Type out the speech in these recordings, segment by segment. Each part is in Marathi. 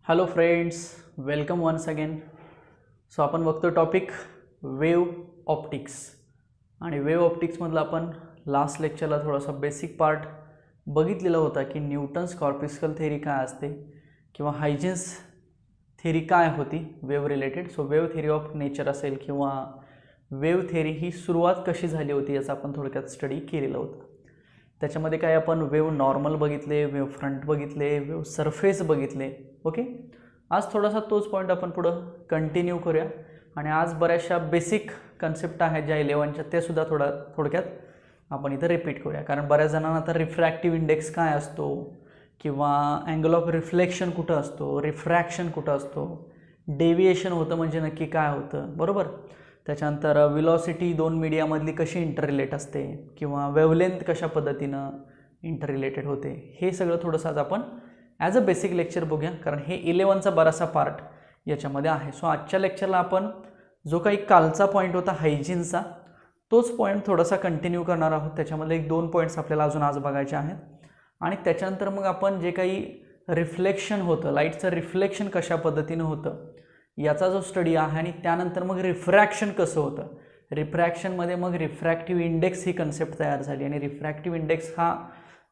Hello friends, welcome once again. So आपण बघतो टॉपिक वेव ऑप्टिक्स. आणि वेव ऑप्टिक्समधलं आपण लास्ट लेक्चरला थोडासा बेसिक पार्ट बघितलेला होता की न्यूटन्स कॉर्पिस्कल थेरी काय असते किंवा हायजेन्स थेरी काय होती wave related. So wave theory of nature असेल किंवा वेव थेरी ही सुरुवात कशी झाली होती याचा आपण थोडक्यात स्टडी केलेला होता. त्याच्यामध्ये काय आपण वेव नॉर्मल बघितले, वेव फ्रंट बघितले, वेव सरफेस बघितले. ओके, आज थोडासा तोच पॉईंट आपण पुढं कंटिन्यू करूया. आणि आज बऱ्याचशा बेसिक कन्सेप्ट आहेत ज्या 11च्या ते सुद्धा थोडक्यात आपण इथं रिपीट करूया. कारण बऱ्याच जणांना तर रिफ्रॅक्टिव्ह इंडेक्स काय असतो किंवा अँगल ऑफ रिफ्लेक्शन कुठं असतो, रिफ्रॅक्शन कुठं असतो, डेव्हिएशन होतं म्हणजे नक्की काय होतं, बरोबर. त्याच्यानंतर व्हेलॉसिटी दोन मीडियामधली कशी इंटररिलेट असते किंवा वेवलेंथ कशा पद्धतीनं इंटररिलेटेड होते, हे सगळं थोडंसं आज आपण ॲज अ बेसिक लेक्चर बघूया. कारण हे 11चा बराचसा पार्ट याच्यामध्ये आहे. सो आजच्या लेक्चरला आपण जो काही कालचा पॉईंट होता हायजीनचा तोच पॉईंट थोडासा कंटिन्यू करणार आहोत. त्याच्यामध्ये 1-2 पॉईंट्स आपल्याला अजून आज बघायचे आहेत. आणि त्याच्यानंतर मग आपण जे काही रिफ्लेक्शन होतं, लाईटचं रिफ्लेक्शन कशा पद्धतीनं होतं याचा जो स्टडी आहे. आणि त्यानंतर मग रिफ्रॅक्शन कसं होतं, रिफ्रॅक्शनमध्ये मग रिफ्रॅक्टिव्ह इंडेक्स ही कन्सेप्ट तयार झाली. आणि रिफ्रॅक्टिव्ह इंडेक्स हा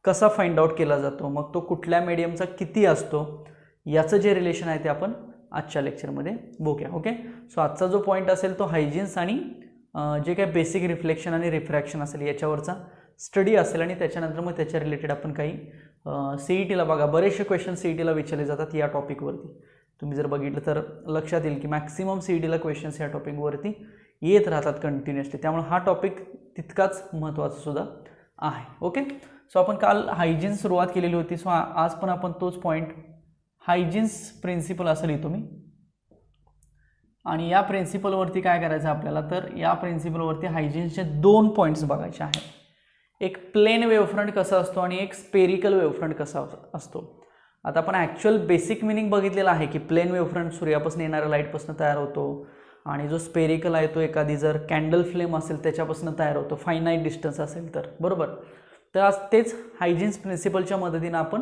कसा फाइंड आउट केला जातो, मग तो कुठल्या मीडियमचा किती असतो, याचं जे रिलेशन आहे ते आपण आजच्या लेक्चरमध्ये बघूया. ओके, सो आजचा जो पॉईंट असेल तो हायजीन्स आणि जे काही बेसिक रिफ्लेक्शन आणि रिफ्रॅक्शन असेल याच्यावरचा स्टडी असेल. आणि त्याच्यानंतर मग त्याच्या रिलेटेड आपण काही CETला बघा बरेचसे क्वेश्चन CETला विचारले जातात या टॉपिकवरती. तुम्ही जर बघितलं तर लक्षात येईल की मॅक्सिमम CETला क्वेश्चन्स या टॉपिकवरती येत राहतात कंटिन्युअसली. त्यामुळे हा टॉपिक तितकाच महत्त्वाचा सुद्धा आहे. ओके, सो आपण काल हायजीन्स सुरुवात केलेली होती. सो आज पण आपण तोच पॉईंट हायजीन्स प्रिन्सिपल असं लिहितो मी. आणि या प्रिन्सिपलवरती काय करायचं आपल्याला, तर या प्रिन्सिपलवरती हायजीन्सचे 2 पॉईंट्स बघायचे आहेत. एक प्लेन वेवफ्रंट कसा असतो आणि एक स्पेरिकल वेवफ्रंट कसा असतो. आता आपण ॲक्च्युअल बेसिक मिनिंग बघितलेला आहे की प्लेन वेवफ्रंट सूर्यापासून येणाऱ्या लाईटपासून तयार होतो आणि जो स्पेरिकल आहे तो एखादी जर कॅन्डल फ्लेम असेल त्याच्यापासून तयार होतो, फायनाईट डिस्टन्स असेल तर, बरोबर. तर आज तेच हायजीन्स प्रिन्सिपलच्या मदतीनं आपण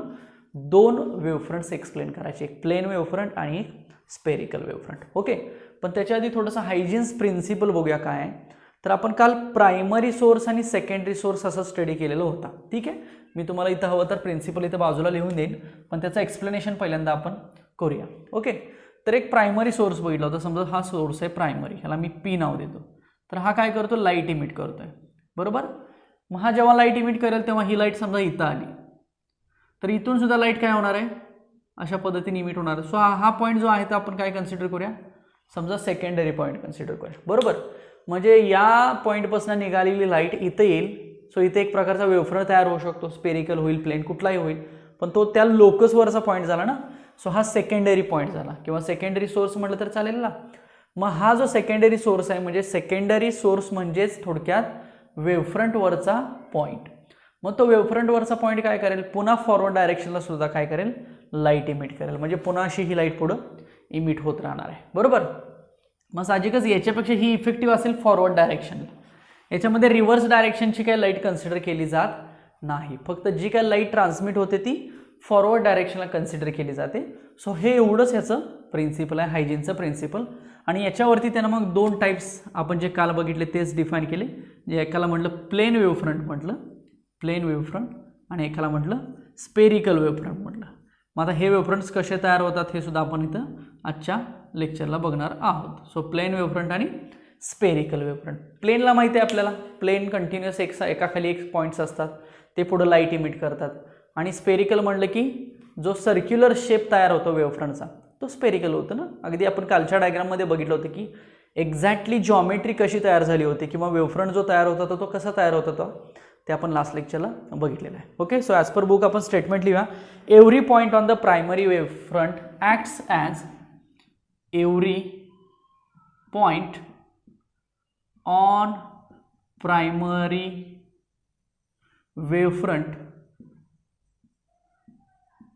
2 वेवफ्रंट्स एक्सप्लेन करायचे, एक प्लेन वेवफ्रंट आणि एक स्पेरिकल वेवफ्रंट. ओके, पण त्याच्या आधी थोडंसं हायजीन्स प्रिन्सिपल बघूया काय आहे. तर आपण काल प्रायमरी सोर्स आणि सेकंडरी सोर्स असं स्टडी केलेलं होता. ठीक आहे, मी तुम्हाला इथं हवं तर प्रिन्सिपल इथं बाजूला लिहून देईन, पण त्याचं एक्सप्लेनेशन पहिल्यांदा आपण करूया. ओके, तर एक प्रायमरी सोर्स बघितला होता. समजा हा सोर्स आहे प्रायमरी, ह्याला मी P नाव देतो. तर हा काय करतो, लाईट इमिट करतोय, बरोबर. मग हा जेव्हा लाईट इमिट करेल तेव्हा ही लाईट समजा इथं आली तर इथून सुद्धा लाईट काय होणार आहे, अशा पद्धतीने इमिट होणार आहे. सो हा पॉईंट जो आहे तो आपण काय कन्सिडर करूया, समजा सेकंडरी पॉईंट कन्सिडर करूया, बरोबर. म्हणजे या पॉईंटपासून निघालेली लाईट इथं येईल. सो इथे एक प्रकारचा वेवफ्रंट तयार होऊ शकतो, स्पेरिकल होईल, प्लेन कुठलाही होईल, पण तो त्या लोकसवरचा पॉईंट झाला ना. सो हा सेकंडरी पॉईंट झाला किंवा सेकंडरी सोर्स म्हटलं तर चालेल ना. मग हा जो सेकंडरी सोर्स आहे म्हणजे सेकंडरी सोर्स म्हणजेच थोडक्यात वेवफ्रंटवरचा पॉईंट. मग तो वेवफ्रंटवरचा पॉईंट काय करेल, पुन्हा फॉरवर्ड डायरेक्शनला सुद्धा काय करेल, लाईट इमिट करेल. म्हणजे पुन्हा अशी ही लाईट पुढं इमिट होत राहणार आहे, बरोबर. मग साहजिकच याच्यापेक्षा ही इफेक्टिव्ह असेल फॉरवर्ड डायरेक्शनला. याच्यामध्ये रिव्हर्स डायरेक्शनची काही लाईट कन्सिडर केली जात नाही, फक्त जी काही लाईट ट्रान्समिट होते ती फॉरवर्ड डायरेक्शनला कन्सिडर केली जाते. सो हे एवढंच याचं प्रिन्सिपल आहे, हायजीनचं प्रिन्सिपल. आणि याच्यावरती त्यानं मग 2 टाईप्स आपण जे काल बघितले तेच डिफाईन केले. जे एकाला म्हटलं प्लेन वेवफ्रंट म्हटलं, प्लेन वेवफ्रंट, आणि एकाला म्हटलं स्पेरिकल वेवफ्रंट म्हटलं. मग आता हे वेवफ्रंट्स कसे तयार होतात हे सुद्धा आपण इथं आजच्या लेक्चरला बघणार आहोत. सो प्लेन वेवफ्रंट आणि स्पेरिकल वेवफ्रंट. प्लेनला माहिती आहे आपल्याला, प्लेन कंटिन्युअस एकाखाली एक पॉईंट्स असतात, ते पुढं लाईट इमिट करतात. आणि स्पेरिकल म्हटलं की जो सर्क्युलर शेप तयार होतो वेवफ्रंटचा तो स्पेरिकल होतं ना. अगदी आपण कालच्या डायग्राममध्ये बघितलं होतं की एक्झॅक्टली जॉमेट्री कशी तयार झाली होती किंवा वेवफ्रंट जो तयार होता तो कसा तयार होता तो ते आपण लास्ट लेक्चरला बघितलेलं आहे. Okay, so as per book आपण स्टेटमेंट लिहूया. Every point on the primary wavefront acts as every point on primary wavefront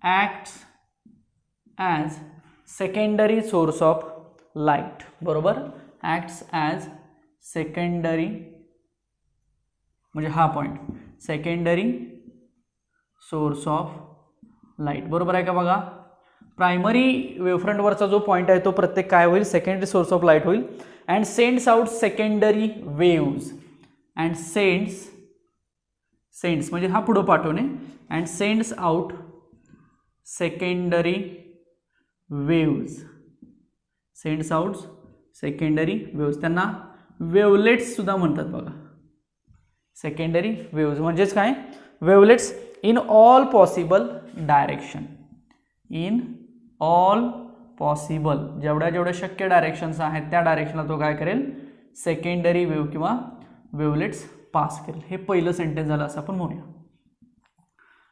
acts as secondary source of light, बरोबर. acts as secondary म्हणजे हा point secondary source of light, बरोबर आहे का बघा. प्रायमरी वेवफ्रंटवरचा जो पॉईंट आहे तो प्रत्येक काय होईल, सेकंडरी सोर्स ऑफ लाईट होईल. And sends out secondary waves and sends म्हणजे हा पुढं पाठवणे. And sends out secondary waves, sends out secondary waves, त्यांना वेवलेट्स सुद्धा म्हणतात बघा. सेकंडरी वेव्ज म्हणजेच काय, wavelets in all possible direction. In all possible, जेवढ्या जेवढ्या शक्य डायरेक्शन्स आहेत त्या डायरेक्शनला तो काय करेल, सेकंडरी वेव्ह किंवा वेवलेट्स पास करेल. हे पहिलं सेंटेन्स झालं असं आपण म्हणूया.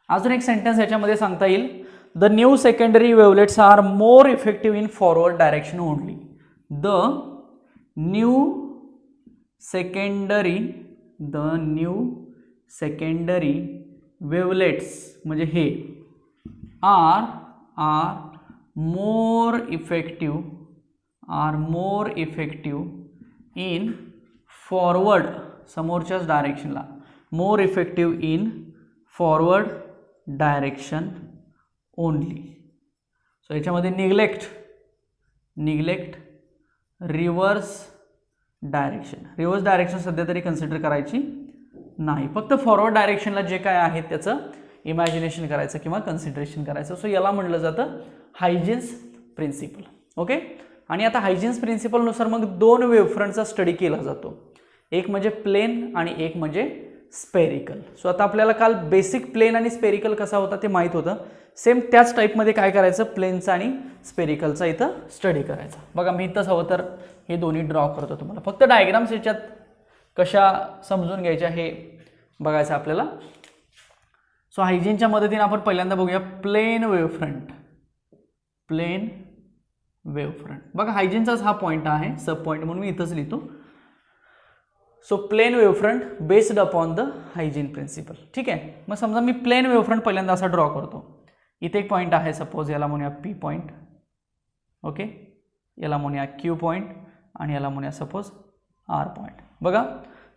अजून एक सेंटेन्स याच्यामध्ये सांगता येईल, the new secondary wavelets are more effective in forward direction only. The new secondary wavelets म्हणजे हे are more effective in forward, समोरच्याच डायरेक्शनला, more effective in forward direction only. So याच्यामध्ये निग्लेक्ट रिव्हर्स डायरेक्शन सध्या तरी कन्सिडर करायची नाही, फक्त फॉरवर्ड डायरेक्शनला जे काय आहे त्याचं इमॅजिनेशन करायचं किंवा कन्सिडरेशन करायचं. सो याला म्हटलं जातं हायजिन्स प्रिन्सिपल. ओके. आणि आता हायजिन्स प्रिन्सिपलनुसार मग दोन वेवफ्रंटचा स्टडी केला जातो, एक म्हणजे प्लेन आणि एक म्हणजे स्पेरिकल. सो आता आपल्याला काल बेसिक प्लेन आणि स्पेरिकल कसा होता ते माहीत होतं. सेम त्याच टाईपमध्ये काय करायचं, प्लेनचा आणि स्पेरिकलचा इथं स्टडी करायचा. बघा मी इथंच हवं तर हे दोन्ही ड्रॉ करतो तुम्हाला, फक्त डायग्राम्स याच्यात कशा समजून घ्यायच्या हे बघायचं आपल्याला. सो हायजिनच्या मदतीने आपण पहिल्यांदा बघूया प्लेन वेवफ्रंट. बघा हायजिनचाच हा पॉईंट आहे, सब पॉईंट म्हणून मी इथंच लिहितो. So plane wavefront based upon the Huygens principle. ठीक आहे. मग समजा मी प्लेन वेवफ्रंट पहिल्यांदा असा ड्रॉ करतो. इथे एक पॉईंट आहे, सपोज याला म्हणूया पी पॉईंट. ओके. याला म्हणूया क्यू पॉईंट आणि याला म्हणूया सपोज आर पॉईंट. बघा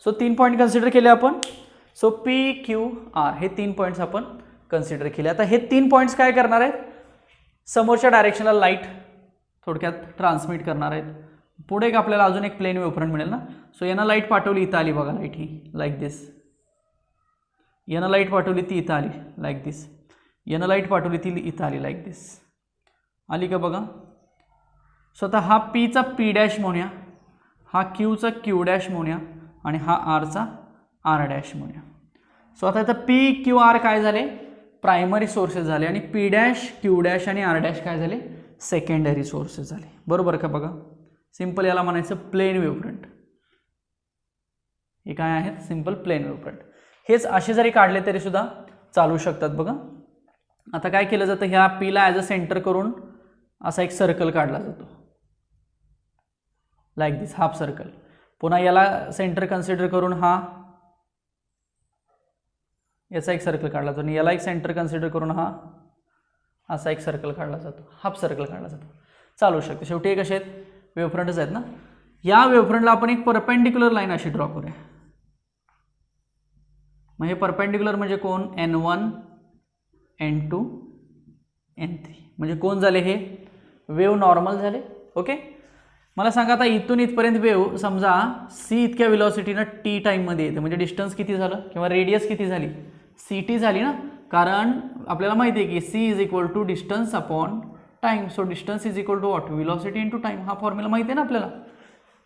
सो 3 पॉईंट कन्सिडर केले आपण. सो पी क्यू आर हे 3 पॉईंट्स आपण कन्सिडर केले. आता हे 3 पॉईंट्स काय करणार आहेत, समोरच्या डायरेक्शनला लाईट थोडक्यात ट्रान्समिट करणार आहेत. पुढे एक आपल्याला अजून एक प्लेन वेवफ्रंट मिळेल ना. सो यानं लाईट पाठवली, इथं आली बघा लाईट ही लाईक दिस. यानं लाईट पाठवली ती इथं आली लाईक दिस. यानं लाईट पाठवली ती इथं आली लाईक दिस. आली का बघा. सो आता हा पीचा पी डॅश म्हणूया, हा क्यूचा क्यू डॅश म्हणूया आणि हा आरचा आर डॅश म्हणूया. सो आता इथं पी क्यू आर काय झाले, प्रायमरी सोर्सेस झाले आणि पी डॅश क्यू डॅश आणि आर डॅश काय झाले, सेकंडरी सोर्सेस झाले. बरोबर का. बघा सिंपल याला म्हणायचं प्लेन वेवफ्रंट. हे काय आहेत, सिंपल प्लेन वेवफ्रंट. हेच असे जरी काढले तरी सुद्धा चालू शकतात. बघा आता काय केलं जातं, ह्या पीला ॲज अ सेंटर करून असा एक सर्कल काढला जातो लाईक दिस, हाफ सर्कल. पुन्हा याला सेंटर कन्सिडर करून हा याचा एक सर्कल काढला जातो आणि याला एक सेंटर कन्सिडर करून हा असा एक सर्कल काढला जातो, हाफ सर्कल काढला जातो. चालू शकते. शेवटी एक असे आहेत वेवफ्रंटच आहेत ना. या वेवफ्रंटला आपण एक परपेंडिक्युलर लाईन अशी ड्रॉ करूया. मग हे परपेंडिक्युलर म्हणजे कोण, N1 N2 N3 म्हणजे कोण झाले, हे वेव नॉर्मल झाले. ओके. मला सांगा आता इथून इथपर्यंत वेव समजा सी इतक्या वेलॉसिटीनं टी टाईममध्ये येते, म्हणजे डिस्टन्स किती झालं किंवा रेडियस किती झाली, सी टी झाली ना. कारण आपल्याला माहिती आहे की C is equal to distance upon time. So distance is equal to what, velocity into time. हा फॉर्म्युला माहिती आहे ना आपल्याला.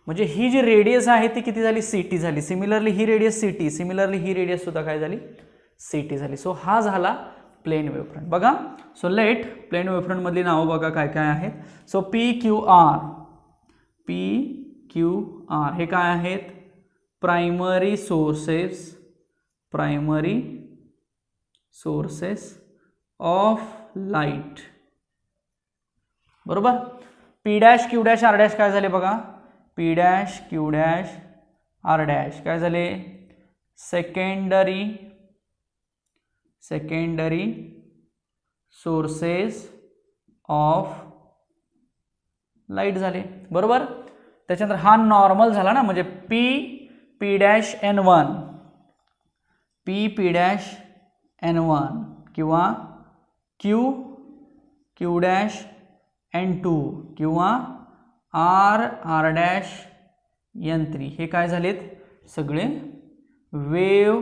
म्हणजे ही जी रेडियस आहे ती किती झाली, सी टी झाली. सिमिलरली ही रेडियस सी टी, सिमिलरली ही रेडियस सुद्धा काय झाली, सी टी झाली. सो हा झाला प्लेन वेवफ्रंट. बघा सो लेट प्लेन वेवफ्रंट मधली नावं बघा काय काय आहेत. सो पी क्यू आर हे काय आहेत, प्रायमरी सोर्सेस ऑफ लाईट. बरोबर. P dash Q dash R dash काय झाले बघा, P dash Q dash R dash काय झाले, सेकंडरी सोर्सेस ऑफ लाईट झाले. बरोबर. त्याच्यानंतर हा नॉर्मल झाला ना, म्हणजे P dash N1 P dash N1 किंवा क्यू डॅश N2 किंवा R R डॅश N3 हे काय झालेत सगळे वेव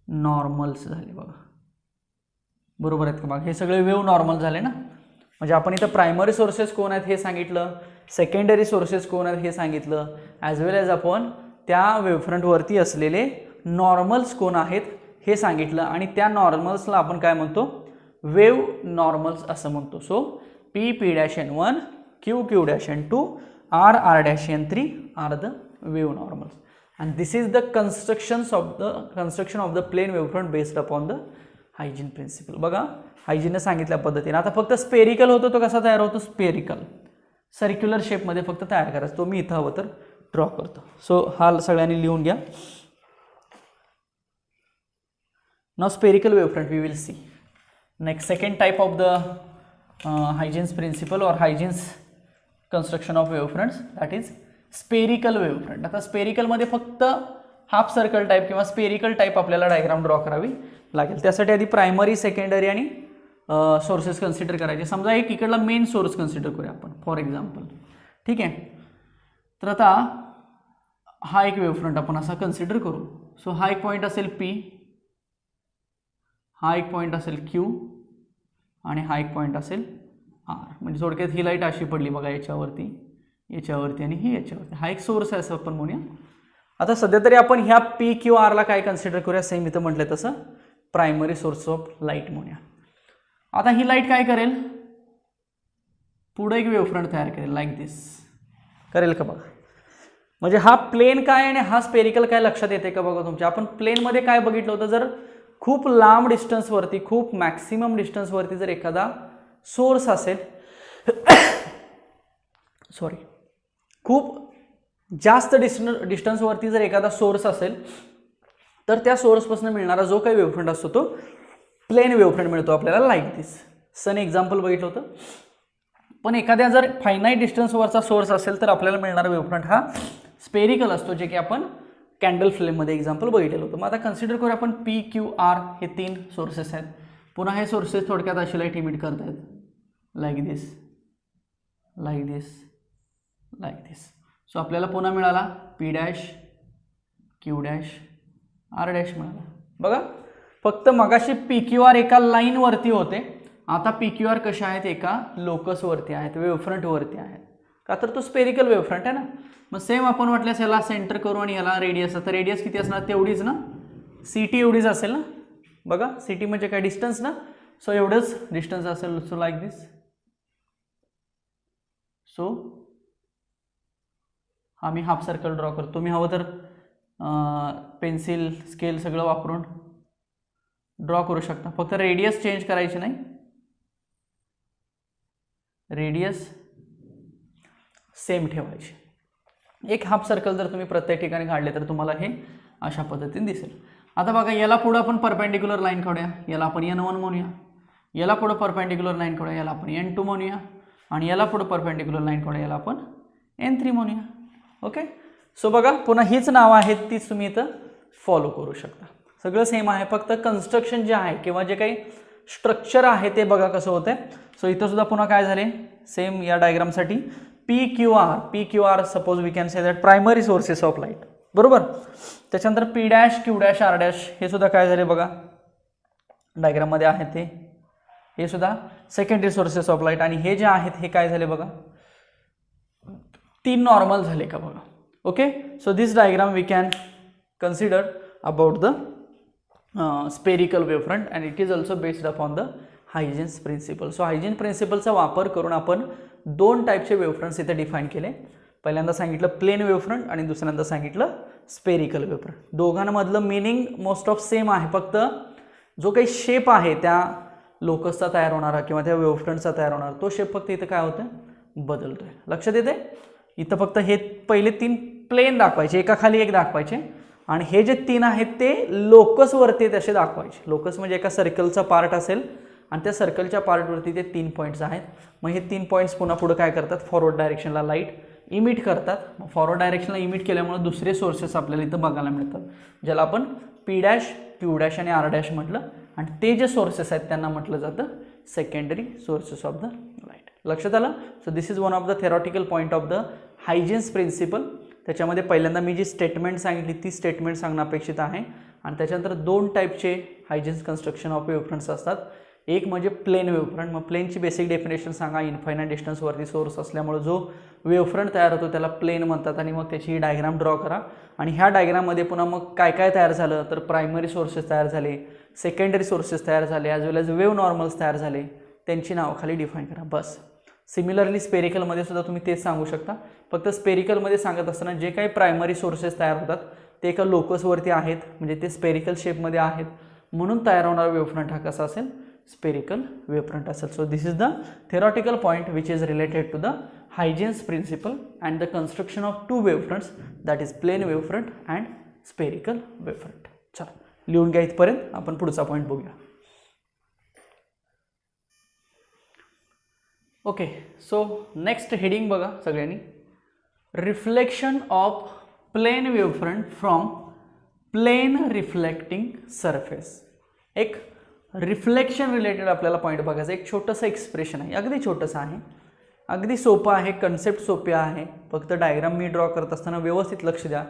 नॉर्मल्स झाले बघा, बरोबर आहेत का बघा, हे सगळे वेव नॉर्मल झाले ना. म्हणजे आपण इथं प्रायमरी सोर्सेस कोण आहेत हे सांगितलं, सेकंडरी सोर्सेस कोण आहेत हे सांगितलं, ॲज वेल ॲज आपण त्या वेवफ्रंटवरती असलेले नॉर्मल्स कोण आहेत हे सांगितलं, आणि त्या नॉर्मल्सला आपण काय म्हणतो वेव नॉर्मल्स असं म्हणतो. So P P dash N1 Q Q dash N2 R R dash N3 are the wave normals, and this is the construction of the plane wavefront based upon the Huygens principle. बघा हायजीनने सांगितल्या पद्धतीने. आता फक्त स्पेरिकल होतो तो कसा तयार होतो, स्पेरिकल सर्क्युलर शेपमध्ये फक्त तयार करायचा, तो मी इथं हवं तर ड्रॉ करतो. सो हा सगळ्यांनी लिहून घ्या. Now spherical wavefront we will see. Next second type of the Huygens principle or Huygens construction of wavefronts that is spherical wavefront. आता स्पेरिकलमध्ये फक्त हाफ सर्कल टाईप किंवा स्पेरिकल टाईप आपल्याला डायग्राम ड्रॉ करावी लागेल. त्यासाठी आधी प्रायमरी सेकंडरी आणि सोर्सेस कन्सिडर करायचे. समजा एक इकडला मेन सोर्स कन्सिडर करूया आपण फॉर एक्झाम्पल, ठीक आहे. तर आता हा एक वेवफ्रंट आपण असा कन्सिडर करू. सो हा एक पॉईंट असेल P, हा एक पॉईंट असेल Q आणि हा एक पॉईंट असेल R. म्हणजे थोडक्यात ही लाईट अशी पडली बघा याच्यावरती, याच्यावरती आणि ही याच्यावरती. हा एक सोर्स आहे असं आपण म्हणूया. आता सध्या तरी आपण ह्या P Q R ला काय कन्सिडर करूया, सेम इथं म्हटलं तसं प्रायमरी सोर्स ऑफ लाईट म्हणूया. आता ही लाईट काय करेल, पुढे एक वेवफ्रंट तयार करेल लाईक दिस, करेल का बघा. म्हणजे हा प्लेन काय आणि हा स्पेरिकल काय लक्षात येते का बघा तुमच्या. आपण प्लेनमध्ये काय बघितलं होतं, जर खूप लांब डिस्टन्सवरती, खूप मॅक्सिमम डिस्टन्सवरती जर एखादा सोर्स असेल सॉरी खूप जास्त डिस्टन्सवरती जर एखादा सोर्स असेल तर त्या सोर्सपासून मिळणारा जो काही वेवफ्रंट असतो तो प्लेन वेवफ्रंट मिळतो आपल्याला लाईक दिस. सन एक्झाम्पल बघितलं होतं. पण एखाद्या जर फायनाईट डिस्टन्सवरचा सोर्स असेल तर आपल्याला मिळणारा वेवफ्रंट हा स्पेरिकल असतो, जे की आपण कॅन्डल फ्लेममध्ये एक्झाम्पल बघितलेलं होतं. मग आता कन्सिडर करूया आपण P Q R हे 3 सोर्सेस आहेत. पुन्हा हे सोर्सेस थोडक्यात अशी लाईट इमिट करतायत लाईक दिस, लाईक दिस, लाईक दिस. सो आपल्याला पुन्हा मिळाला P dash Q dash R dash मिळाला. बघा फक्त मगाशी P Q R एका लाईनवरती होते, आता P Q R कशा आहेत, एका लोकसवरती आहेत, वेवफ्रंटवरती आहेत. का तर तो स्पेरिकल वेवफ्रंट आहे ना. मग सेम आपण वाटल्यास याला सेंटर करू आणि याला रेडियस, तर रेडियस किती असणार तेवढीच ना, CT एवढीच असेल ना. बघा CT म्हणजे काय, डिस्टन्स ना. सो एवढंच डिस्टन्स असेल. सो लाईक दिस. सो हा मी हाफ सर्कल ड्रॉ करतो. तुम्ही हवं तर पेन्सिल स्केल सगळं वापरून ड्रॉ करू शकता, फक्त रेडियस चेंज करायची नाही. रेडियस सेम ठेवायची. एक हाफ सर्कल जर तुम्ही प्रत्येक ठिकाणी काढले तर तुम्हाला हे अशा पद्धतीने दिसेल. आता बघा याला पुढे आपण परपेंडिक्युलर लाईन काढूया, याला आपण N1 म्हणूया. याला पुढे परपेंडिक्युलर लाईन काढूया, याला आपण N2 म्हणूया. आणि याला पुढे परपेंडिक्युलर लाईन काढूया, याला आपण N3 म्हणूया. ओके. सो बघा पुन्हा हीच नावं आहेत, तीच तुम्ही इथं फॉलो करू शकता. सगळं सेम आहे, फक्त कन्स्ट्रक्शन जे आहे किंवा जे काही स्ट्रक्चर आहे ते बघा कसं होतंय. सो इथं सुद्धा पुन्हा काय झाले, सेम या डायग्रामसाठी P Q R suppose we can say that primary sources of light, बरोबर. त्याच्यानंतर P dash Q dash R dash हे सुद्धा काय झाले बघा डायग्राममध्ये आहे ते, हे सुद्धा सेकंडरी सोर्सेस ऑफ लाईट. आणि हे जे आहेत हे काय झाले बघा 3 नॉर्मल झाले का बघा. Okay. So this diagram we can consider about the spherical wavefront and it is also based upon the Huygens principle. So Huygen प्रिन्सिपलचा वापर करून आपण 2 टाईपचे वेवफ्रंट्स इथे डिफाईन केले. पहिल्यांदा सांगितलं प्लेन वेवफ्रंट आणि दुसऱ्यांदा सांगितलं स्पेरिकल वेवफ्रंट. दोघांमधलं मिनिंग मोस्ट ऑफ सेम आहे, फक्त जो काही शेप आहे त्या लोकसचा तयार होणारा किंवा त्या वेवफ्रंटचा तयार होणारा तो शेप फक्त इथं काय होतं बदलतोय. लक्षात येते. इथं फक्त हे पहिले 3 प्लेन दाखवायचे, एका खाली एक दाखवायचे, आणि हे जे 3 आहेत ते लोकसवरती तसे दाखवायचे. लोकस म्हणजे एका सर्कलचा पार्ट असेल आणि त्या सर्कलच्या पार्टवरती ते 3 पॉईंट्स आहेत. मग हे 3 पॉईंट्स पुन्हा पुढे काय करतात, फॉरवर्ड डायरेक्शनला लाईट इमिट करतात. मग फॉरवर्ड डायरेक्शनला इमिट केल्यामुळे दुसरे सोर्सेस आपल्याला इथं बघायला मिळतात, ज्याला आपण P डॅश Q डॅश आणि R डॅश म्हटलं. आणि ते जे सोर्सेस आहेत त्यांना म्हटलं जातं secondary sources of the light. लक्षात आलं. So this is one of the theoretical point of the Huygens principle. त्याच्यामध्ये पहिल्यांदा मी जी स्टेटमेंट सांगितली ती स्टेटमेंट सांगणं अपेक्षित आहे आणि त्याच्यानंतर दोन टाईपचे हायजिन्स कन्स्ट्रक्शन ऑफ वेव्हफ्रंट्स असतात. एक म्हणजे प्लेन वेव्हफ्रंट. मग प्लेनची बेसिक डेफिनेशन सांगा. इन्फायनाईट डिस्टन्सवरती सोर्स असल्यामुळे जो वेव्हफ्रंट तयार होतो त्याला प्लेन म्हणतात आणि मग त्याची डायग्राम ड्रॉ करा. आणि ह्या डायग्राममध्ये पुन्हा मग काय काय तयार झालं तर प्रायमरी सोर्सेस तयार झाले, सेकंडरी सोर्सेस तयार झाले, ॲज वेल एज वेव्ह नॉर्मल्स तयार झाले, त्यांची नावं खाली डिफाईन करा. बस. सिमिलरली स्पेरिकलमध्ये सुद्धा तुम्ही तेच सांगू शकता. फक्त स्पेरिकलमध्ये सांगत असताना जे काही प्रायमरी सोर्सेस तयार होतात ते एका लोकसवरती आहेत, म्हणजे ते स्पेरिकल शेपमध्ये आहेत, म्हणून तयार होणारा वेव्हफ्रंट हा कसा असेल, स्पेरिकल वेव्हफ्रंट असेल. So this is the theoretical point which is related to the Huygens principle and the construction of two wavefronts, that is plane wavefront and spherical wavefront. चला लिहून घ्या इथपर्यंत. आपण पुढचा पॉईंट बघूया. ओके. सो नेक्स्ट हेडिंग बघा सगळ्यांनी. Reflection of plane wavefront from plane reflecting surface. एक रिफ्लेक्शन रिलेटेड आपल्याला पॉईंट बघायचा. एक छोटंसं एक्सप्रेशन आहे, अगदी छोटंसं आहे, अगदी सोपं आहे, कन्सेप्ट सोपे आहे. फक्त डायग्राम मी ड्रॉ करत असताना व्यवस्थित लक्ष द्या.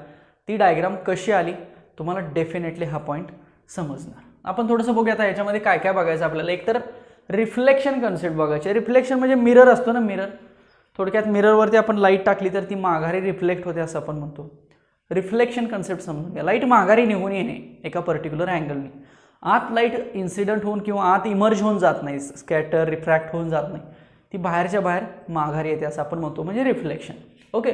ती डायग्राम कशी आली तुम्हाला डेफिनेटली हा पॉईंट समजणार. आपण थोडंसं बघूया आता याच्यामध्ये काय काय बघायचं आपल्याला. एकतर रिफ्लेक्शन कन्सेप्ट बघायचे. रिफ्लेक्शन म्हणजे मिरर असतो ना, मिरर. थोडक्यात मिररवरती आपण लाईट टाकली तर ती माघारी रिफ्लेक्ट होते असं आपण म्हणतो. रिफ्लेक्शन कन्सेप्ट समजून घ्या. लाईट माघारी निघून येणे एका पर्टिक्युलर अँगलने. आत लाईट इन्सिडंट होऊन किंवा आत इमर्ज होऊन जात नाही, स्कॅटर रिफ्रॅक्ट होऊन जात नाही, ती बाहेरच्या बाहेर माघारी येते असं आपण म्हणतो, म्हणजे reflection. Okay.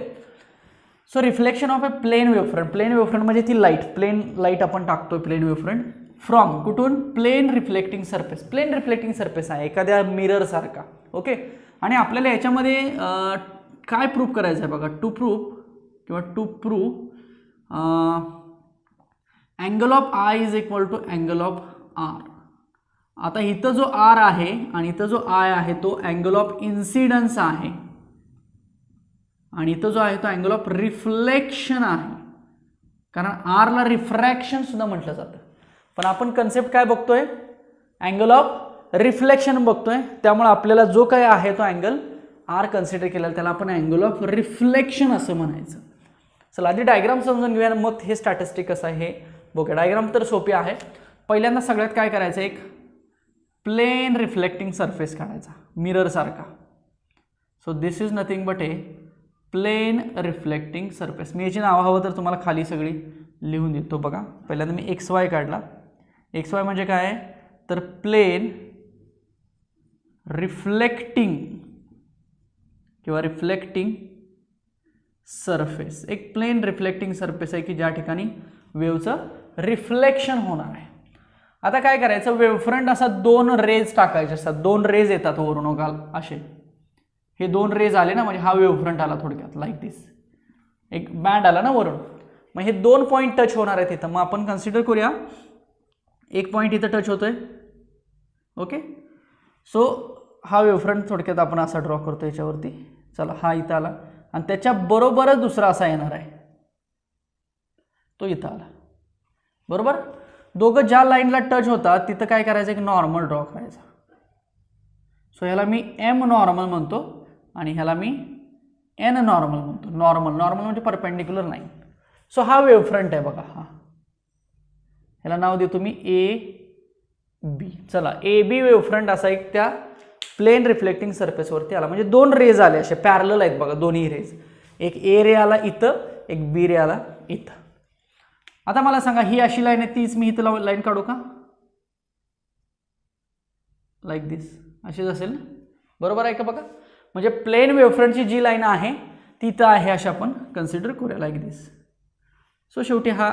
So reflection of a plane wavefront. Plane wavefront म्हणजे ती लाईट, प्लेन लाईट आपण टाकतोय प्लेन वेव्हफ्रंट फ्रॉम कुठून, plane reflecting surface. Plane reflecting surface आहे एखाद्या मिरर सारखा. ओके. आणि आपल्याला याच्यामध्ये काय प्रूव्ह करायचं आहे बघा. To prove angle of I is equal to angle of R. आता इथं जो आर आहे आणि इथं जो आय आहे तो अँगल ऑफ इन्सिडन्स आहे आणि इथं जो आहे तो अँगल ऑफ रिफ्लेक्शन आहे. कारण आरला रिफ्रॅक्शन सुद्धा म्हटलं जातं. पण आपण कन्सेप्ट काय बघतोय, अँगल ऑफ रिफ्लेक्शन बघतोय. त्यामुळे आपल्याला जो काय आहे तो अँगल आर कन्सिडर केला त्याला आपण अँगल ऑफ रिफ्लेक्शन असं म्हणायचं. चला आधी डायग्राम समजून घेऊया, मग हे स्टॅटिस्टिक कसं आहे हे बघूया. डायग्राम तर सोपी आहे. पहिल्यांदा सगळ्यात काय करायचं, एक प्लेन रिफ्लेक्टिंग सरफेस काढायचा मिरर सारखा. So this is nothing but a plane reflecting surface. मी याची नावं हवं तर तुम्हाला खाली सगळी लिहून देतो बघा. पहिल्यांदा मी एक्स वाय काढला. एक्स वाय म्हणजे काय तर प्लेन रिफ्लेक्टिंग किंवा रिफ्लेक्टिंग सरफेस. एक प्लेन रिफ्लेक्टिंग सरफेस आहे की ज्या ठिकाणी वेव्हचं रिफ्लेक्शन होणार आहे. आता काय करायचं, वेव्हफ्रंट असा दोन रेज टाकायचे असतात. दोन रेज येतात वरून असे. हे दोन रेज आले ना, म्हणजे हा वेव्हफ्रंट आला थोडक्यात लाईक दिस. एक बँड आला ना वरून. मग हे दोन पॉईंट टच होणार आहेत इथं. मग आपण कन्सिडर करूया एक पॉईंट इथं टच होतोय. ओके. सो हा वेव्हफ्रंट थोडक्यात आपण असा ड्रॉ करतो याच्यावरती. चला हा इथं आला आणि त्याच्या बरोबरच दुसरा असा येणार आहे, तो इथं आला. बरोबर. दोघं ज्या लाईनला टच होतात तिथं काय करायचं, एक नॉर्मल ड्रॉ करायचा. सो ह्याला मी एम नॉर्मल म्हणतो आणि ह्याला मी एन नॉर्मल म्हणतो. नॉर्मल म्हणजे परपेंडिक्युलर लाईन. सो हा वेव्हफ्रंट आहे बघा. हा ह्याला नाव देतो मी ए बी. चला ए बी वेव्हफ्रंट असा एक त्या प्लेन रिफ्लेक्टिंग सरफेसवरती आला. म्हणजे दोन रेज आले असे पॅरलल आहेत बघा, दोन्ही रेज. एक ए रे आला इथं, एक बी रे आला इथं. आता मला सांगा ही अशी लाईन आहे, तीच मी इथं लाईन काढू का, लाईक दिस. अशीच असेल ना, बरोबर आहे का बघा. म्हणजे प्लेन वेव्हफ्रंटची जी लाईन आहे ती इथं आहे अशी आपण कन्सिडर करूया लाईक दिस. सो शेवटी हा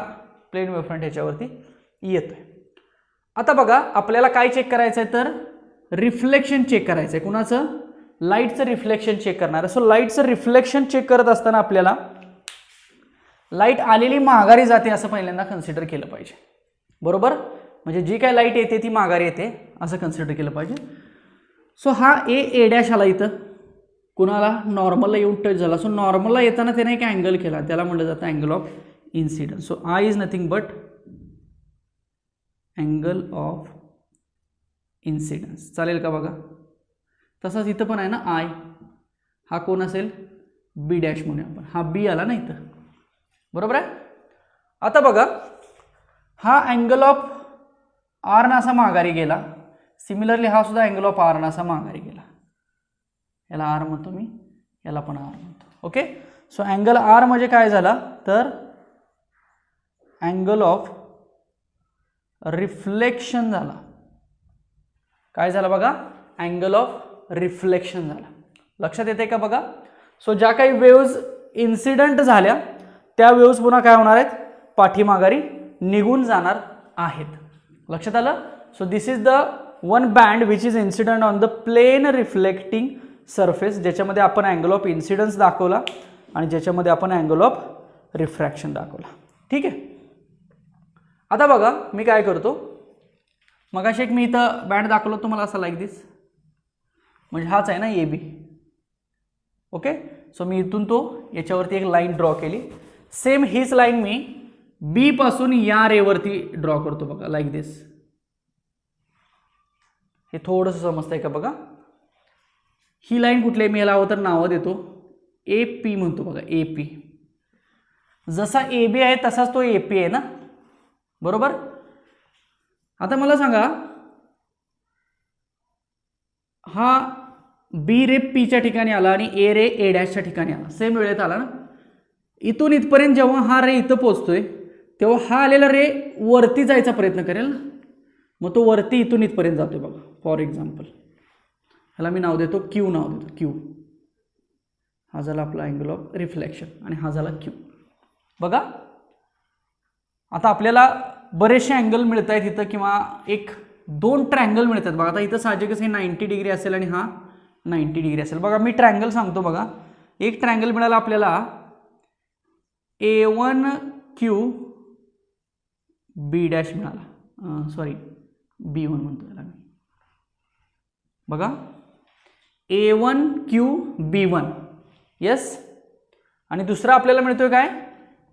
प्लेन वेव्हफ्रंट ह्याच्यावरती येतोय. आता बघा आपल्याला काय चेक करायचं आहे तर रिफ्लेक्शन चेक करायचं आहे. कुणाचं, लाईटचं रिफ्लेक्शन चेक करणार आहे. सो लाईटचं रिफ्लेक्शन चेक करत असताना आपल्याला लाईट आलेली माघारी जाते असं पहिल्यांदा कन्सिडर केलं पाहिजे. बरोबर. म्हणजे जी काय लाईट येते ती माघारी येते असं कन्सिडर केलं पाहिजे. सो हा ए डॅश आला इथं, कुणाला, नॉर्मलला येऊन टच झाला. सो नॉर्मलला येताना त्याने एक अँगल केला, त्याला म्हटलं जातं angle of incidence. So I is nothing but angle of incidence. चालेल का बघा. तसंच इथं पण आहे ना आय, हा कोण असेल बी डॅश म्हणूया आपण, हा बी आला ना इथं, बरोबर आहे. आता बघा हा अँगल ऑफ आर ना असा माघारी गेला, सिमिलरली हा सुद्धा अँगल ऑफ आर ना असा माघारी गेला. याला आर म्हणतो मी, याला पण आर म्हणतो. ओके. सो अँगल आर म्हणजे काय झाला तर अँगल ऑफ रिफ्लेक्शन झाला. काय झाला बघा, अँगल ऑफ रिफ्लेक्शन झाला. लक्षात येते का बघा. सो ज्या काही वेव्ज इन्सिडंट झाल्या त्या वेव्ज पुन्हा काय होणार आहेत, पाठीमाघारी निघून जाणार आहेत. लक्षात आलं. So this is the one band which is incident on the plane reflecting surface, ज्याच्यामध्ये आपण अँगल ऑफ इन्सिडन्स दाखवला आणि ज्याच्यामध्ये आपण अँगल ऑफ रिफ्रॅक्शन दाखवला. ठीक आहे. आता बघा मी काय करतो, मगाशी एक मी इथं बँड दाखवलं तुम्हाला असा लाईक दिस, म्हणजे हाच आहे ना ए बी. ओके. सो मी इथून तो याच्यावरती एक लाईन ड्रॉ केली. सेम हीच लाईन मी बी पासून या रेवरती ड्रॉ करतो बघा लाईक दिस. हे थोडंसं समजतंय का बघा. ही लाईन कुठली आहे, मी याला हवं तर नावं देतो, ए पी म्हणतो बघा, ए पी. जसा ए बी आहे तसाच तो ए पी आहे ना, बरोबर. आता मला सांगा हा बी रे पीच्या ठिकाणी आला आणि ए रे ए डॅशच्या ठिकाणी आला, सेम वेळेत आला ना. इथून इथपर्यंत जेव्हा हा रे इथं पोचतोय तेव्हा हा आलेला रे वरती जायचा प्रयत्न करेल ना, मग तो वरती इथून इथपर्यंत जातोय बघा. फॉर एक्झाम्पल ह्याला मी नाव देतो क्यू, नाव देतो क्यू. हा झाला आपला अँगल ऑफ रिफ्लेक्शन आणि हा झाला क्यू. बघा आता आपल्याला बरेचसे अँगल मिळत आहेत इथं, किंवा एक दोन ट्रँगल मिळतात बघा. आता इथं साहजिकच हे 90 डिग्री असेल आणि हा 90 डिग्री असेल. बघा मी ट्रँगल सांगतो बघा. एक ट्रँगल मिळाला आपल्याला A1Q बी डॅश मिळाला, सॉरी B1 म्हणतो याला मी. बघा A1Q B1, येस. आणि दुसरा आपल्याला मिळतोय काय,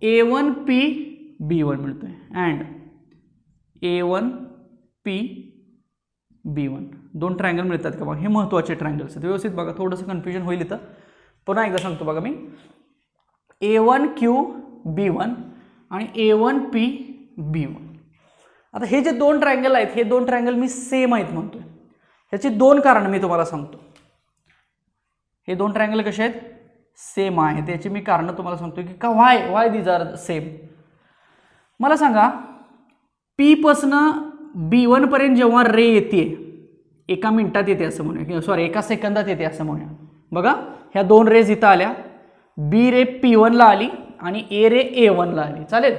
A1P B1 मिळतोय अँड A1P B1. दोन ट्रायंगल मिळतात का बघा. हे महत्त्वाचे ट्रायंगल्स आहेत, व्यवस्थित बघा. थोडंसं कन्फ्युजन होईल इथं, पुन्हा एकदा सांगतो बघा मी. A1Q B1 आणि A1P B1. आता हे जे दोन ट्रायंगल आहेत, हे दोन ट्रायंगल मी सेम आहेत म्हणतोय. ह्याची दोन कारणं मी तुम्हाला सांगतो. हे दोन ट्रायंगल कसे आहेत, सेम आहेत. त्याची मी कारणं तुम्हाला सांगतो की का वाय दीज आर सेम. मला सांगा P पासनं B1 पर्यंत जेव्हा रे येते, एका मिनिटात येते असं म्हणूया, किंवा सॉरी एका सेकंदात येते असं म्हणूया. बघा ह्या दोन रेज इथं आल्या, बी रे P1 ला आली आणि ए रे A1 ला आली. चालेल.